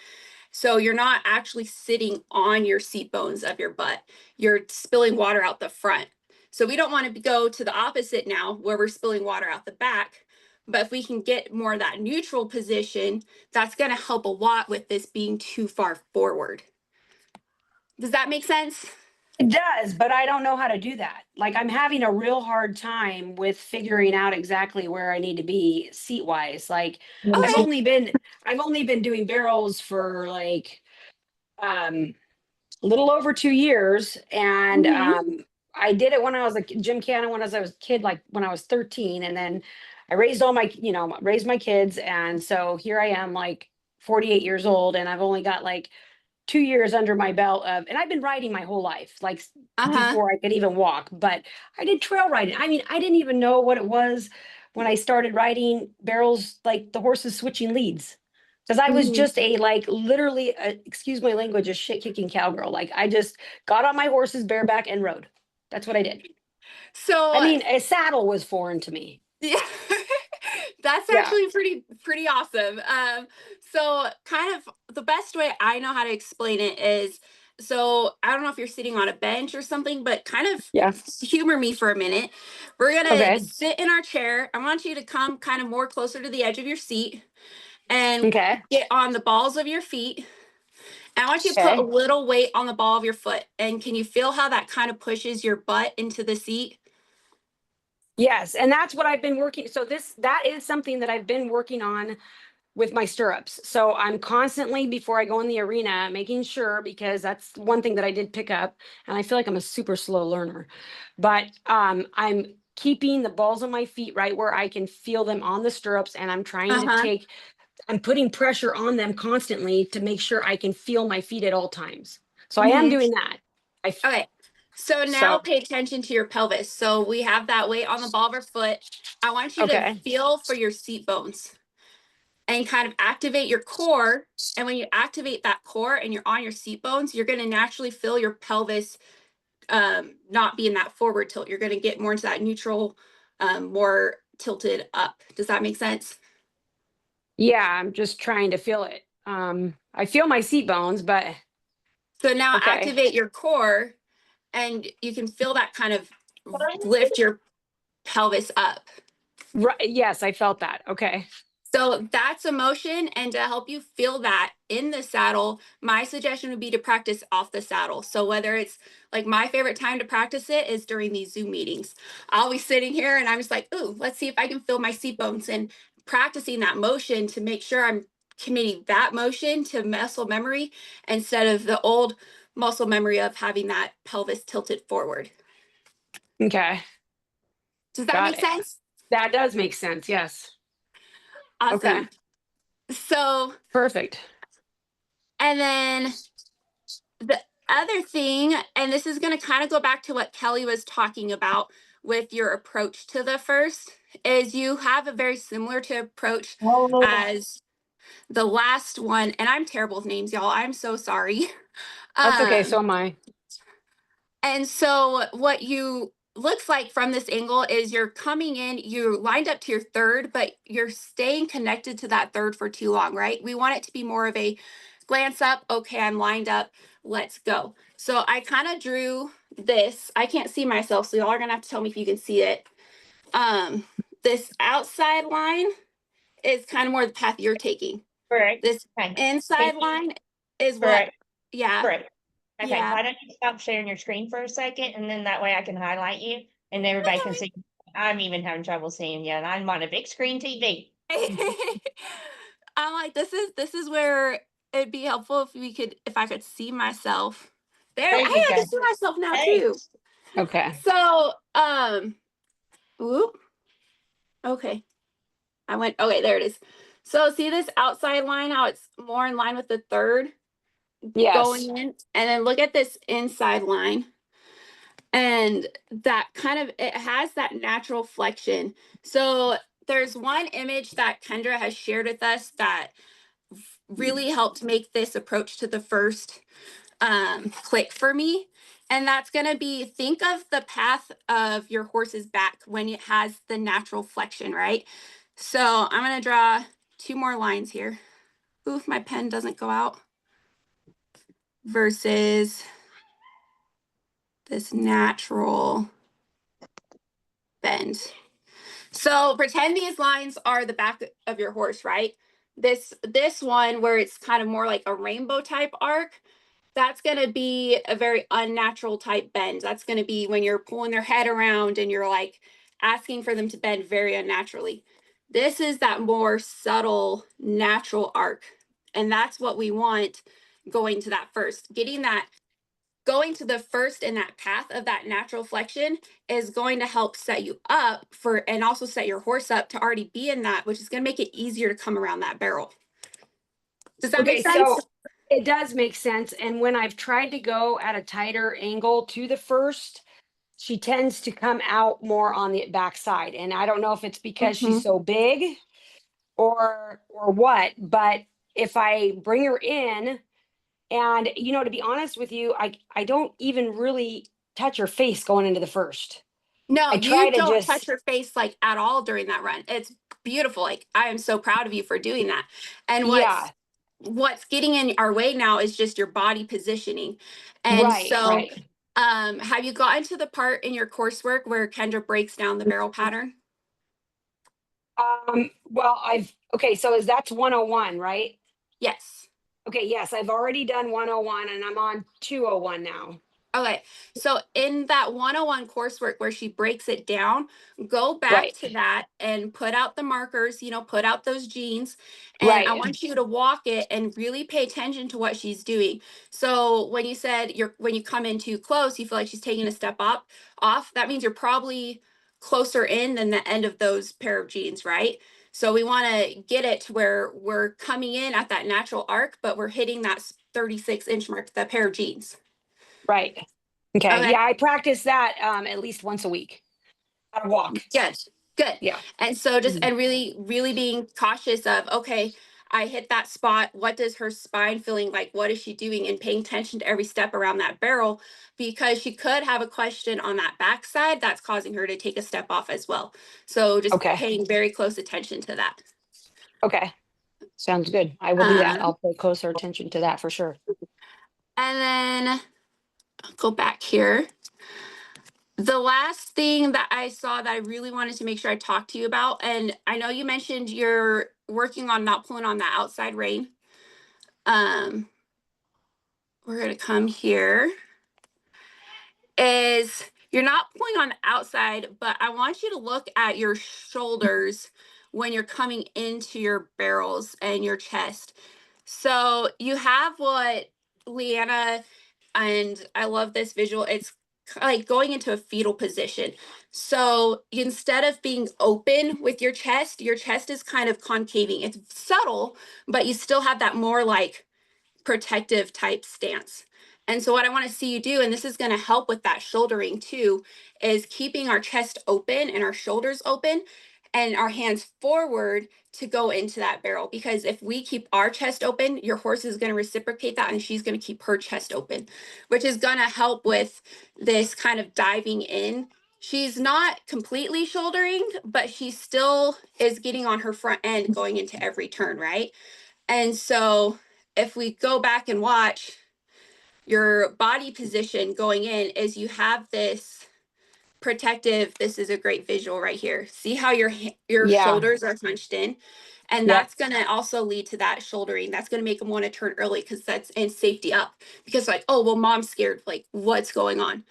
So you're not actually sitting on your seat bones of your butt. You're spilling water out the front. So we don't want to go to the opposite now where we're spilling water out the back. But if we can get more of that neutral position, that's going to help a lot with this being too far forward. Does that make sense? It does, but I don't know how to do that. Like I'm having a real hard time with figuring out exactly where I need to be seat wise. Like I've Okay. only been I've only been doing barrels for like um a little over 2 years. And Mm-hmm. I did it when I was a gym cannon when I was a kid, like when I was 13. And then I raised all my, raised my kids. And so here I am like 48 years old and I've only got like 2 years under my belt of, and I've been riding my whole life, like Uh-huh. before I could even walk, but I did trail riding. I mean, I didn't even know what it was when I started riding barrels, like the horses switching leads. Because I was Mm-hmm. just like literally, excuse my language, a shit kicking cowgirl. Like I just got on my horses bareback and rode. That's what I did. I So mean, a saddle was foreign to me. yeah, that's Yeah. actually pretty awesome. So kind of the best way I know how to explain it is, so I don't know if you're sitting on a bench or something, but kind of Yeah. humor me for a minute. We're gonna Okay. sit in our chair. I want you to come kind of more closer to the edge of your seat and Okay. get on the balls of your feet. And I want you to put a Okay. little weight on the ball of your foot. And can you feel how that kind of pushes your butt into the seat? Yes. And that's what I've been working. So that is something that I've been working on with my stirrups. So I'm constantly before I go in the arena making sure, because that's one thing that I did pick up and I feel like I'm a super slow learner. But I'm keeping the balls of my feet right where I can feel them on the stirrups and Uh-huh. I'm putting pressure on them constantly to make sure I can feel my feet at all times. So I am Mm-hmm. doing that. Okay. So now So pay attention to your pelvis. So we have that weight on the ball of our foot. I want you to okay. feel for your seat bones and kind of activate your core. And when you activate that core and you're on your seat bones, you're going to naturally feel your pelvis not be in that forward tilt. You're going to get more into that neutral, more tilted up. Does that make sense? Yeah, I'm just trying to feel it. I feel my seat bones, but So now okay. activate your core and you can feel that kind of lift your pelvis up. Right, yes, I felt that. Okay. So that's a motion. And to help you feel that in the saddle, my suggestion would be to practice off the saddle. So whether it's like my favorite time to practice it is during these Zoom meetings. I'll be sitting here and I'm just like, ooh, let's see if I can feel my seat bones and practicing that motion to make sure I'm committing that motion to muscle memory instead of the old muscle memory of having that pelvis tilted forward. Okay. Does that Got make it. sense? That does make sense. Yes. Okay. Awesome. So, Perfect. and then the other thing, and this is going to kind of go back to what Kelli was talking about with your approach to the first, is you have a very similar to approach Oh, as the last one. And I'm terrible with names, y'all. I'm so sorry. That's okay. Um, So am I. and so what you looks like from this angle is you're coming in, you're lined up to your third, but you're staying connected to that third for too long, right? We want it to be more of a glance up. Okay, I'm lined up. Let's go. So I kind of drew this. I can't see myself, so y'all are gonna have to tell me if you can see it. This outside line is kind of more the path you're taking. correct. This Okay. inside line is what, Correct. yeah, Correct. Okay, yeah. why don't you stop sharing your screen for a second, and then that way I can highlight you and everybody can see. I'm even having trouble seeing you, and I'm on a big screen TV. I'm like, this is where it'd be helpful if I could see myself. There, There hey, you I go. can see myself now Hey. too. Okay. So, whoop. Okay. Okay, there it is. So see this outside line, how it's more in line with the third Yes. going in, and then look at this inside line. And that kind of, it has that natural flexion. So there's one image that Kendra has shared with us that really helped make this approach to the first click for me. And that's going to be, think of the path of your horse's back when it has the natural flexion, right? So I'm going to draw 2 more lines here. Oof, my pen doesn't go out. Versus this natural bend. So pretend these lines are the back of your horse, right? This one where it's kind of more like a rainbow type arc, that's going to be a very unnatural type bend. That's going to be when you're pulling their head around and you're like asking for them to bend very unnaturally. This is that more subtle natural arc. And that's what we want going to that first. Going to the first in that path of that natural flexion is going to help set you up for, and also set your horse up to already be in that, which is going to make it easier to come around that barrel. Does that Okay. make sense? So it does make sense. And when I've tried to go at a tighter angle to the first, she tends to come out more on the backside. And I don't know if it's because she's so big or what, but if I bring her in and to be honest with you, I don't even really touch her face going into the first. No, I try you to don't touch just her face like at all during that run. It's beautiful. Like I am so proud of you for doing that. And yeah, what's getting in our way now is just your body positioning. And right, so right. have you gotten to the part in your coursework where Kendra breaks down the barrel pattern? Well, okay, so that's 101, right? Yes. Okay, yes, I've already done 101 and I'm on 201 now. Okay, so in that 101 coursework where she breaks it down, go back Right, to that and put out the markers, put out those genes. And I right, want you to walk it and really pay attention to what she's doing. So when you said when you come in too close, you feel like she's taking a step off, that means you're probably closer in than the end of those pair of genes, right? So we want to get it to where we're coming in at that natural arc, but we're hitting that 36-inch mark, the pair of genes. right. Okay, Okay. yeah, I practice that at least once a week. I walk. Good, good. Yeah. And so just, Mhm. and really, really being cautious of, okay, I hit that spot. What does her spine feeling like? What is she doing? And paying attention to every step around that barrel, because she could have a question on that backside that's causing her to take a step off as well. So just Okay, paying very close attention to that. okay. Sounds good. I will do that. I'll pay closer attention to that for sure. And then I'll go back here. The last thing that I saw that I really wanted to make sure I talked to you about, and I know you mentioned you're working on not pulling on that outside rein. We're going to come here. Is you're not pulling on the outside, but I want you to look at your shoulders when you're coming into your barrels and your chest. So you have what Leanna and I love this visual. It's like going into a fetal position. So instead of being open with your chest is kind of concaving. It's subtle, but you still have that more like protective type stance. And so what I want to see you do, and this is going to help with that shouldering too, is keeping our chest open and our shoulders open and our hands forward to go into that barrel. Because if we keep our chest open, your horse is going to reciprocate that and she's going to keep her chest open, which is going to help with this kind of diving in. She's not completely shouldering, but she still is getting on her front end going into every turn, right? And so if we go back and watch, your body position going in is you have this protective, this is a great visual right here. See how your Yeah. shoulders are hunched in? And Yep. that's going to also lead to that shouldering. That's going to make them want to turn early because that's in safety up. Because like, oh, well, mom's scared. Like, what's going on?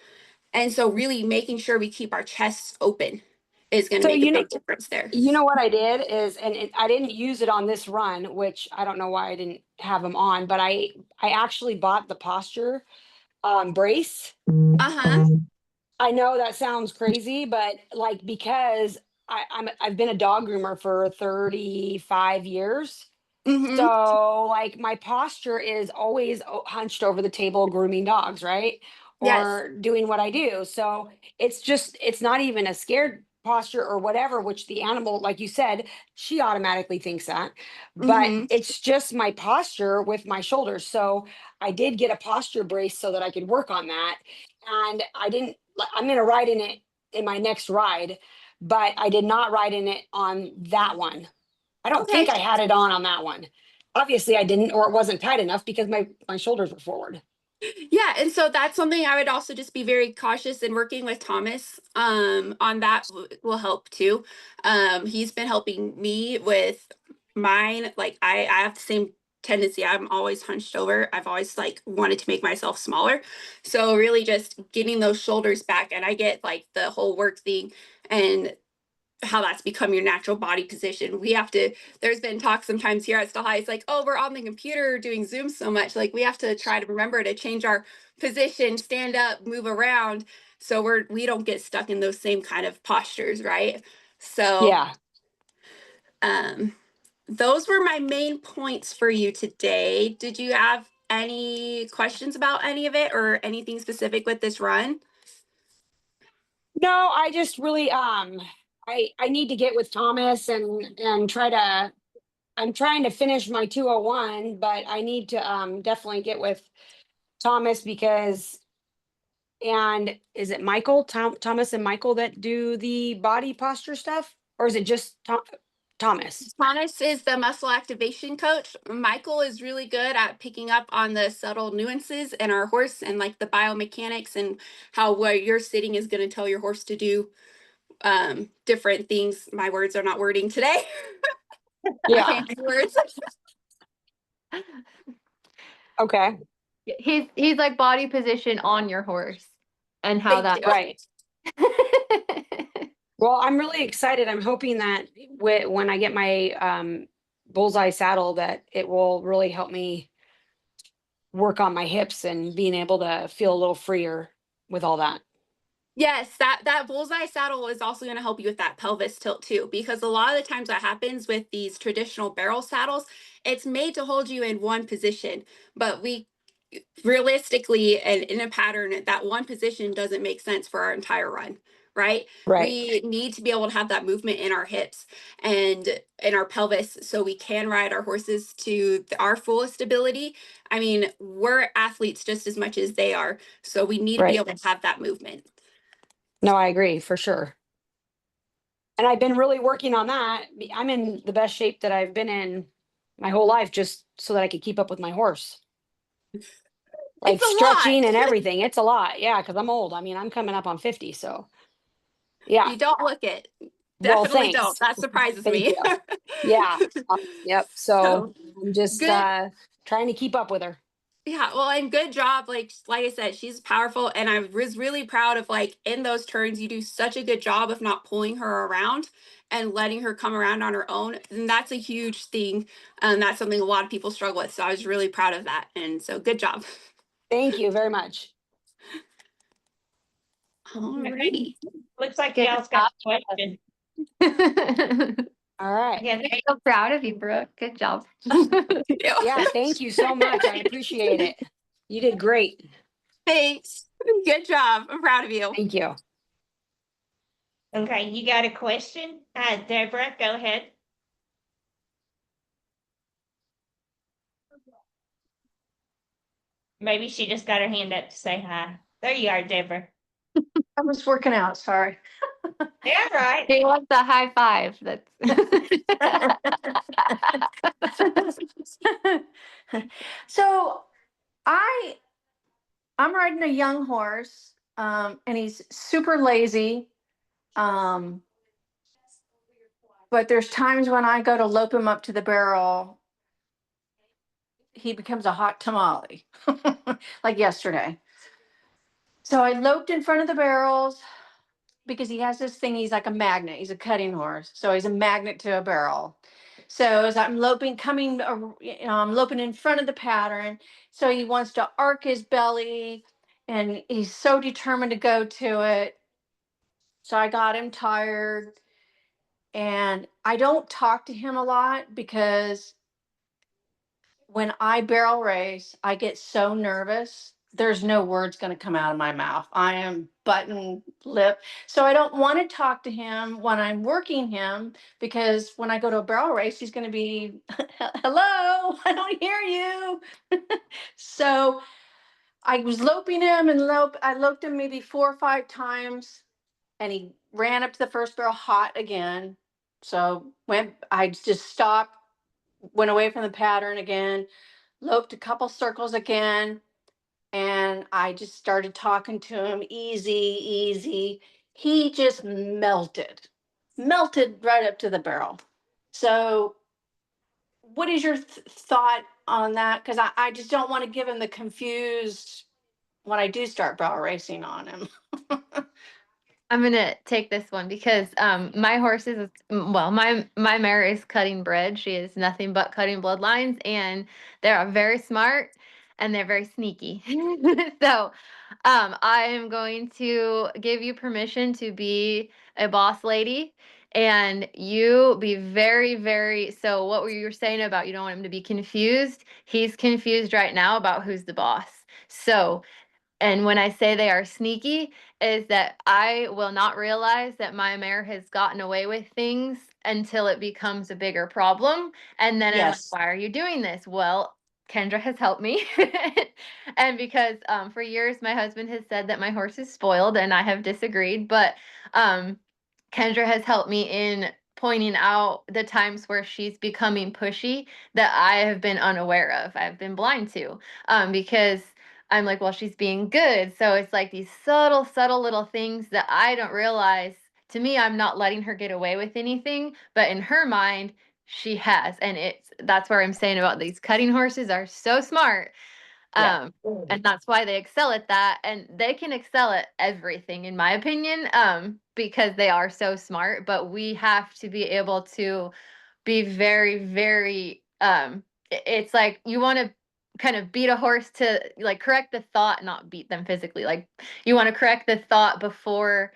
And so really making sure we keep our chests open is going to So make a big difference there. you know what I did is, and I didn't use it on this run, which I don't know why I didn't have them on, but I actually bought the posture brace. Uh-huh. I know that sounds crazy, but like because I've been a dog groomer for 35 years. Mm-hmm. So like my posture is always hunched over the table grooming dogs, right? Yes. Or doing what I do. So it's not even a scared posture or whatever, which the animal, like you said, she automatically thinks that. But Mm-hmm. it's just my posture with my shoulders. So I did get a posture brace so that I could work on that. And I'm going to ride in it in my next ride, but I did not ride in it on that one. I don't Okay. think I had it on that one. Obviously I didn't, or it wasn't tight enough because my shoulders were forward. Yeah, and so that's something I would also just be very cautious in working with Thomas on that will help too. He's been helping me with mine. Like I have the same tendency. I'm always hunched over. I've always like wanted to make myself smaller. So really just getting those shoulders back, and I get like the whole work thing and how that's become your natural body position. We have to, there's been talk sometimes here at Still High, it's like, oh, we're on the computer doing Zoom so much. Like we have to try to remember to change our position, stand up, move around. So we don't get stuck in those same kind of postures, right? So Yeah. um those were my main points for you today. Did you have any questions about any of it or anything specific with this run? No, I just really I need to get with Thomas and try to I'm trying to finish my 201, but I need to definitely get with Thomas because and is it Thomas and Michael that do the body posture stuff? Or is it just Thomas? Thomas is the muscle activation coach. Michael is really good at picking up on the subtle nuances in our horse and like the biomechanics and how where you're sitting is going to tell your horse to do different things. My words are not wording today. I Yeah. can't say words. Okay. He's like body position on your horse and how Thank that. you. Right. Well, I'm really excited. I'm hoping that when I get my bullseye saddle, that it will really help me work on my hips and being able to feel a little freer with all that. Yes, that bullseye saddle is also going to help you with that pelvis tilt too, because a lot of the times what happens with these traditional barrel saddles, it's made to hold you in one position, but we realistically and in a pattern that one position doesn't make sense for our entire run, right? Right. We need to be able to have that movement in our hips and in our pelvis so we can ride our horses to our fullest ability. I mean, we're athletes just as much as they are, so we need to be Right. able to have that movement. No, I agree for sure. And I've been really working on that. I'm in the best shape that I've been in my whole life just so that I could keep up with my horse. Like It's a stretching and lot. everything. It's a lot. Yeah, because I'm old. I mean, I'm coming up on 50. So yeah. You don't look it. Well, Definitely don't. thanks. That surprises Thank me. you. Yeah. Yep. So So I'm just good. trying to keep up with her. Yeah, well, and good job. Like I said, she's powerful, and I was really proud of like in those turns, you do such a good job of not pulling her around and letting her come around on her own. And that's a huge thing. That's something a lot of people struggle with. So I was really proud of that. And so good job. Thank you very much. Alrighty. Looks like Good y'all's got a job. question. All right. Yeah, I'm so proud of you, Brooke. Good job. Yeah, thank you so much. I appreciate it. You did great. Thanks. Good job. I'm proud of you. Thank you. okay, you got a question? Deborah, go ahead. Maybe she just got her hand up to say hi. There you are, Deborah. I was working out, sorry. Yeah, right. He wants a high five. That's So I'm riding a young horse, and he's super lazy. Um, but there's times when I go to lope him up to the barrel, he becomes a hot tamale, like yesterday. So I loped in front of the barrels because he has this thing. He's like a magnet. He's a cutting horse, so he's a magnet to a barrel. So as I'm loping, I'm loping in front of the pattern. So he wants to arc his belly, and he's so determined to go to it. So I got him tired, and I don't talk to him a lot because when I barrel race, I get so nervous. There's no words going to come out of my mouth. I am button lip. So I don't want to talk to him when I'm working him because when I go to a barrel race, he's going to be, hello, I don't hear you. So I was loping him and I loped him maybe 4 or 5 times, and he ran up to the first barrel hot again. So I just stopped, went away from the pattern again, loped a couple circles again, and I just started talking to him easy, easy. He just melted right up to the barrel. So, what is your thought on that? Because I just don't want to give him the confused when I do start barrel racing on him. I'm gonna take this one because my horse is well, my mare is cutting bred. She is nothing but cutting bloodlines, and they're very smart and they're very sneaky. So I am going to give you permission to be a boss lady, and you be very, very. So what were you saying about you don't want him to be confused? He's confused right now about who's the boss. So, and when I say they are sneaky, is that I will not realize that my mare has gotten away with things until it becomes a bigger problem. And then I'm like, Yes. why are you doing this? Well, Kendra has helped me. And because for years my husband has said that my horse is spoiled, and I have disagreed, but um, Kendra has helped me in pointing out the times where she's becoming pushy that I have been unaware of. I've been blind to because I'm like, well, she's being good. So it's like these subtle, subtle little things that I don't realize. To me, I'm not letting her get away with anything, but in her mind, she has. And that's where I'm saying about these cutting horses are so smart. Yeah. And that's why they excel at that. And they can excel at everything, in my opinion, because they are so smart. But we have to be able to be very, very it's like you want to kind of beat a horse to like correct the thought, not beat them physically. Like you want to correct the thought before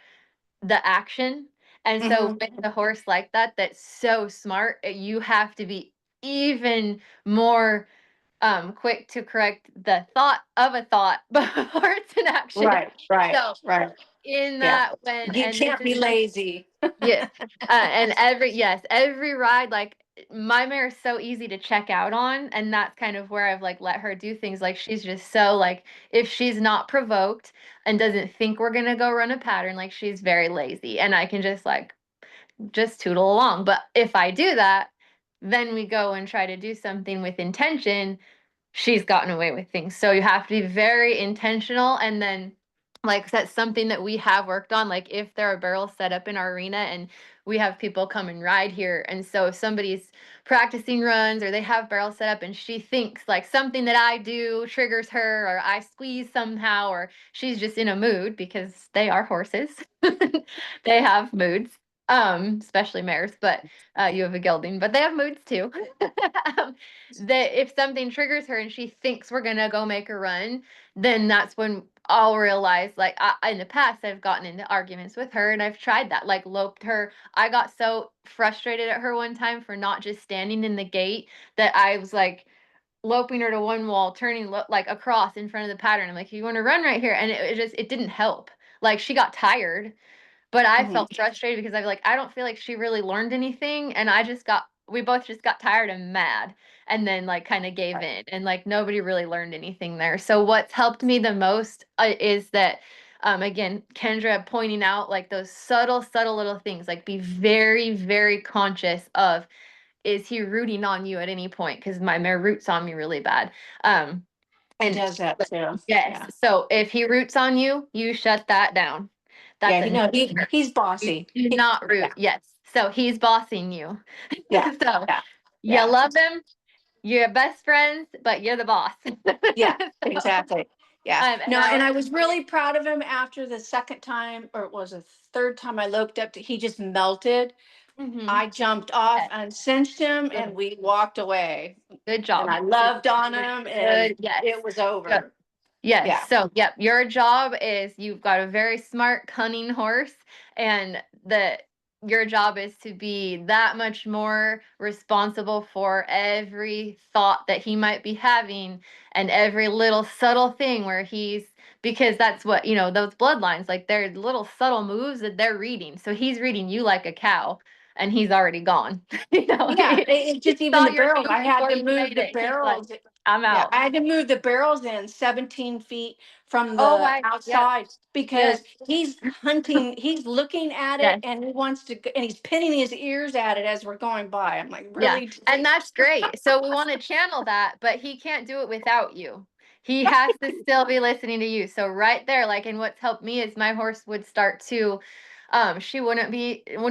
the action. And so Mhm. with the horse like that, that's so smart, you have to be even more quick to correct the thought of a thought before it's an action. Right, right, So right. in Yeah. that when You and this can't is be lazy. yeah. And every ride, like my mare is so easy to check out on. And that's kind of where I've like let her do things. Like she's just so like, if she's not provoked and doesn't think we're gonna go run a pattern, like she's very lazy. And I can just like just tootle along. But if I do that, then we go and try to do something with intention, she's gotten away with things. So you have to be very intentional. And then, like, that's something that we have worked on. Like, if there are barrels set up in our arena and we have people come and ride here. And so if somebody's practicing runs or they have barrels set up and she thinks like something that I do triggers her, or I squeeze somehow, or she's just in a mood because they are horses, they have moods. especially mares, but you have a gelding, but they have moods too. That if something triggers her and she thinks we're gonna go make a run, then that's when I'll realize, like, in the past, I've gotten into arguments with her and I've tried that, like, loped her. I got so frustrated at her one time for not just standing in the gate that I was like loping her to one wall, turning like across in front of the pattern. I'm like, you want to run right here? And it didn't help. Like, she got tired, but I Mhm. felt frustrated because I don't feel like she really learned anything, and we both just got tired and mad, and then like kind of gave in, and like nobody really learned anything there. So what's helped me the most is that again, Kendra pointing out like those subtle little things, like be very, very conscious of, is he rooting on you at any point? Because my mare roots on me really bad. Um, He and does that too. yes, Yeah. so if he roots on you, you shut that down. Yeah, That's a he's you bossy. do not root. Yeah. Yes. So he's bossing you. Yeah. So Yeah. you Yeah. love him, you're best friends, but you're the boss. Yeah, So, exactly. Yeah. and No, I and I was really proud of him after the second time, or it was the third time I loped up to, he just melted. mhm, I jumped off yes, and cinched him and good, we walked away. good And job. I loved on him and Good, yes. it was Good. over. Yes. Yeah. So, yep, your job is, you've got a very smart, cunning horse, and your job is to be that much more responsible for every thought that he might be having, and every little subtle thing where because that's what, those bloodlines, like, they're little subtle moves that they're reading. So he's reading you like a cow, and he's already gone. Yeah, it's He just even saw the your barrels. move I had before to you move made the it. He's like, barrels. I'm Yeah, out. I had to move the barrels in 17 feet from Oh the my, yep, outside good. because he's hunting, he's looking at it Yes. and he wants to, and he's pinning his ears at it as we're going by. I'm like, Yeah, really? and that's great. So we want to channel that, but he can't do it without you. He has to still be listening to you. So right there, like, and what's helped me is my horse would start to, she wouldn't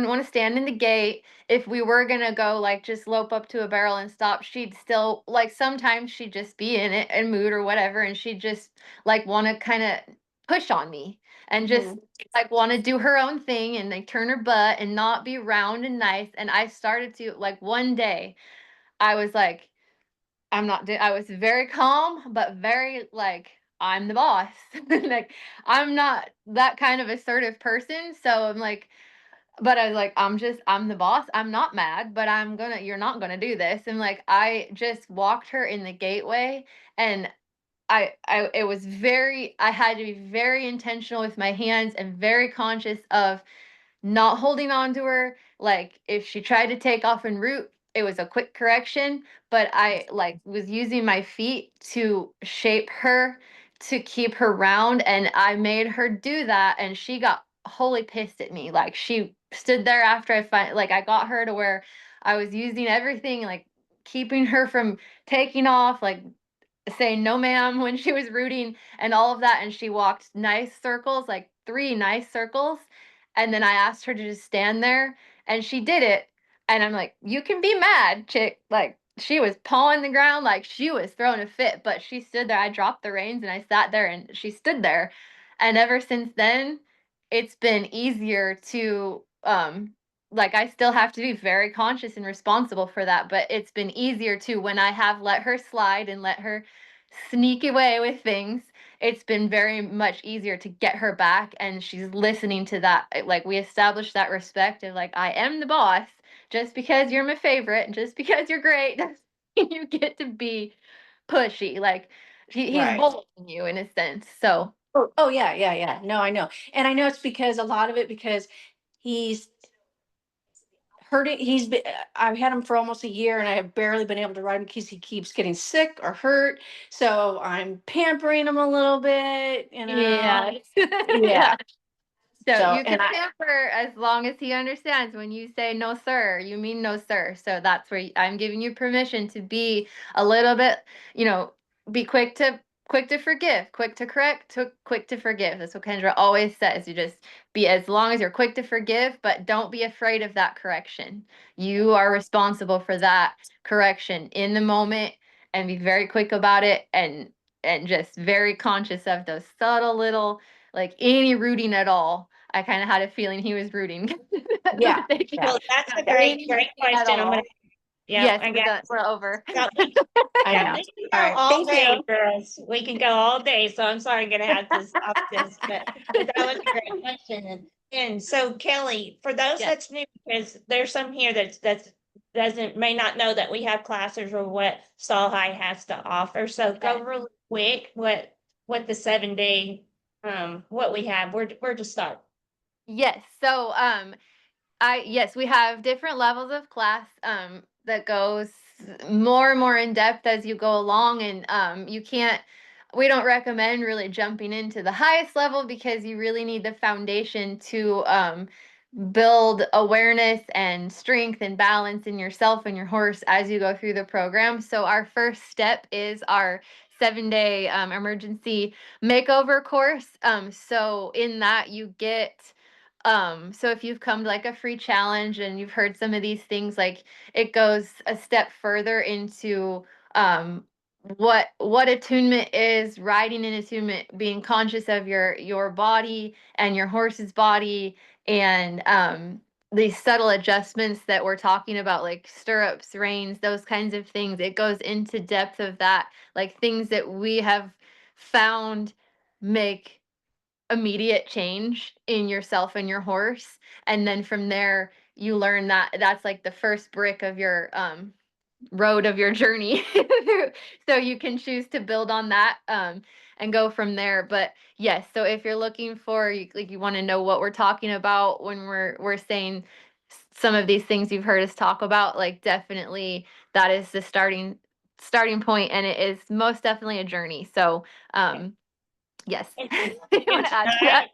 want to stand in the gate. If we were gonna go like just lope up to a barrel and stop, she'd still like, sometimes she'd just be in it and mood or whatever, and she'd just like want to kind of push on me and just Mhm. like want to do her own thing and like turn her butt and not be round and nice. And I started to, like, one day I was like, I was very calm, but very like, I'm the boss. Like, I'm not that kind of assertive person. So I'm like, but I was like, I'm the boss. I'm not mad, but you're not gonna do this. And like, I just walked her in the gateway, and I had to be very intentional with my hands and very conscious of not holding on to her. Like, if she tried to take off en route, it was a quick correction, but I like was using my feet to shape her, to keep her round, and I made her do that, and she got wholly pissed at me. Like, she stood there after I got her to where I was using everything, like keeping her from taking off, like saying no ma'am when she was rooting and all of that, and she walked nice circles, like 3 nice circles, and then I asked her to just stand there, and she did it, and I'm like, "You can be mad, chick." Like, she was pawing the ground like she was throwing a fit, but she stood there. I dropped the reins and I sat there and she stood there, and ever since then, it's been easier to, like, I still have to be very conscious and responsible for that, but it's been easier to, when I have let her slide and let her sneak away with things, it's been very much easier to get her back, and she's listening to that. Like, we established that respect of, like, I am the boss. Just because you're my favorite, just because you're great, doesn't mean you get to be pushy. Like, he's Right. bullying you in a sense. So Oh, yeah, yeah, yeah. No, I know. And I know it's because a lot of it because he's hurting. I've had him for almost a year and I have barely been able to ride him because he keeps getting sick or hurt. So I'm pampering him a little bit, yeah. Yeah. Yeah. So So, you can pamper as long as he understands when you say no, sir, you mean no, sir. So that's where I'm giving you permission to be a little bit, you know, be quick to forgive, quick to correct, quick to forgive. That's what Kendra always says. You just be, as long as you're quick to forgive, but don't be afraid of that correction. You are responsible for that correction in the moment, and be very quick about it, and just very conscious of those subtle little, like, any rooting at all. I kind of had a feeling he was rooting. Yeah, Well, that's a Any great at question. I'm gonna, all. yeah, Yes, I got. we're over. Yeah, I yeah, know. we can All go right, all thank day, you. girls. We can go all day, so I'm sorry I'm gonna have to stop this, but that was a great question. And so Kelly, for those Yes. that's new, because there's some here that's doesn't, may not know that we have classes or what Stall High has to offer. So go really quick, what the 7 day, what we have, where to start. Yes. So yes, we have different levels of class that goes more and more in depth as you go along, and we don't recommend really jumping into the highest level because you really need the foundation to build awareness and strength and balance in yourself and your horse as you go through the program. So our first step is our 7 day emergency makeover course. So in that you get so if you've come to like a free challenge and you've heard some of these things, like it goes a step further into what attunement is, riding in attunement, being conscious of your body and your horse's body, and these subtle adjustments that we're talking about, like stirrups, reins, those kinds of things. It goes into depth of that, like things that we have found make immediate change in yourself and your horse, and then from there you learn that that's like the first brick of your road of your journey. So you can choose to build on that and go from there. But yes, so if you're looking for like you want to know what we're talking about when we're saying some of these things you've heard us talk about, like definitely that is the starting point, and it is most definitely a journey. So yes. And, You want and to add to tonight, that?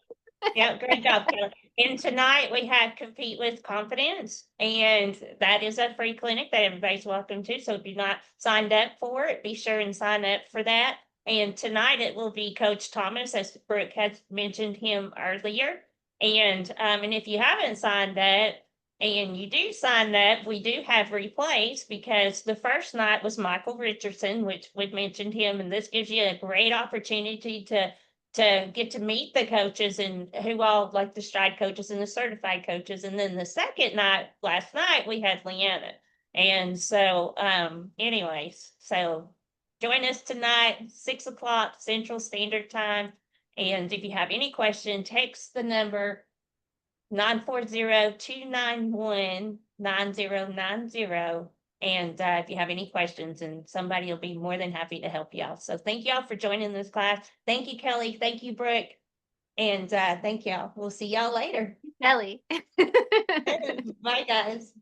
yeah, great job, Kelly. And tonight we have Compete with Confidence, and that is a free clinic that everybody's welcome to. So if you're not signed up for it, be sure and sign up for that. And tonight it will be Coach Thomas, as Brooke has mentioned him earlier. And if you haven't signed up and you do sign up, we do have replays because the first night was Michael Richardson, which we mentioned him, and this gives you a great opportunity to get to meet the coaches and who all like the stride coaches and the certified coaches. And then the second night, last night, we had Leanna. And so, anyways, so join us tonight, 6 o'clock Central Standard Time. And if you have any question, text the number 940-291-9090. And if you have any questions, and somebody will be more than happy to help you out. So thank y'all for joining this class. Thank you, Kelly. Thank you, Brooke. And thank y'all. We'll see y'all later. Kelly. Bye, guys.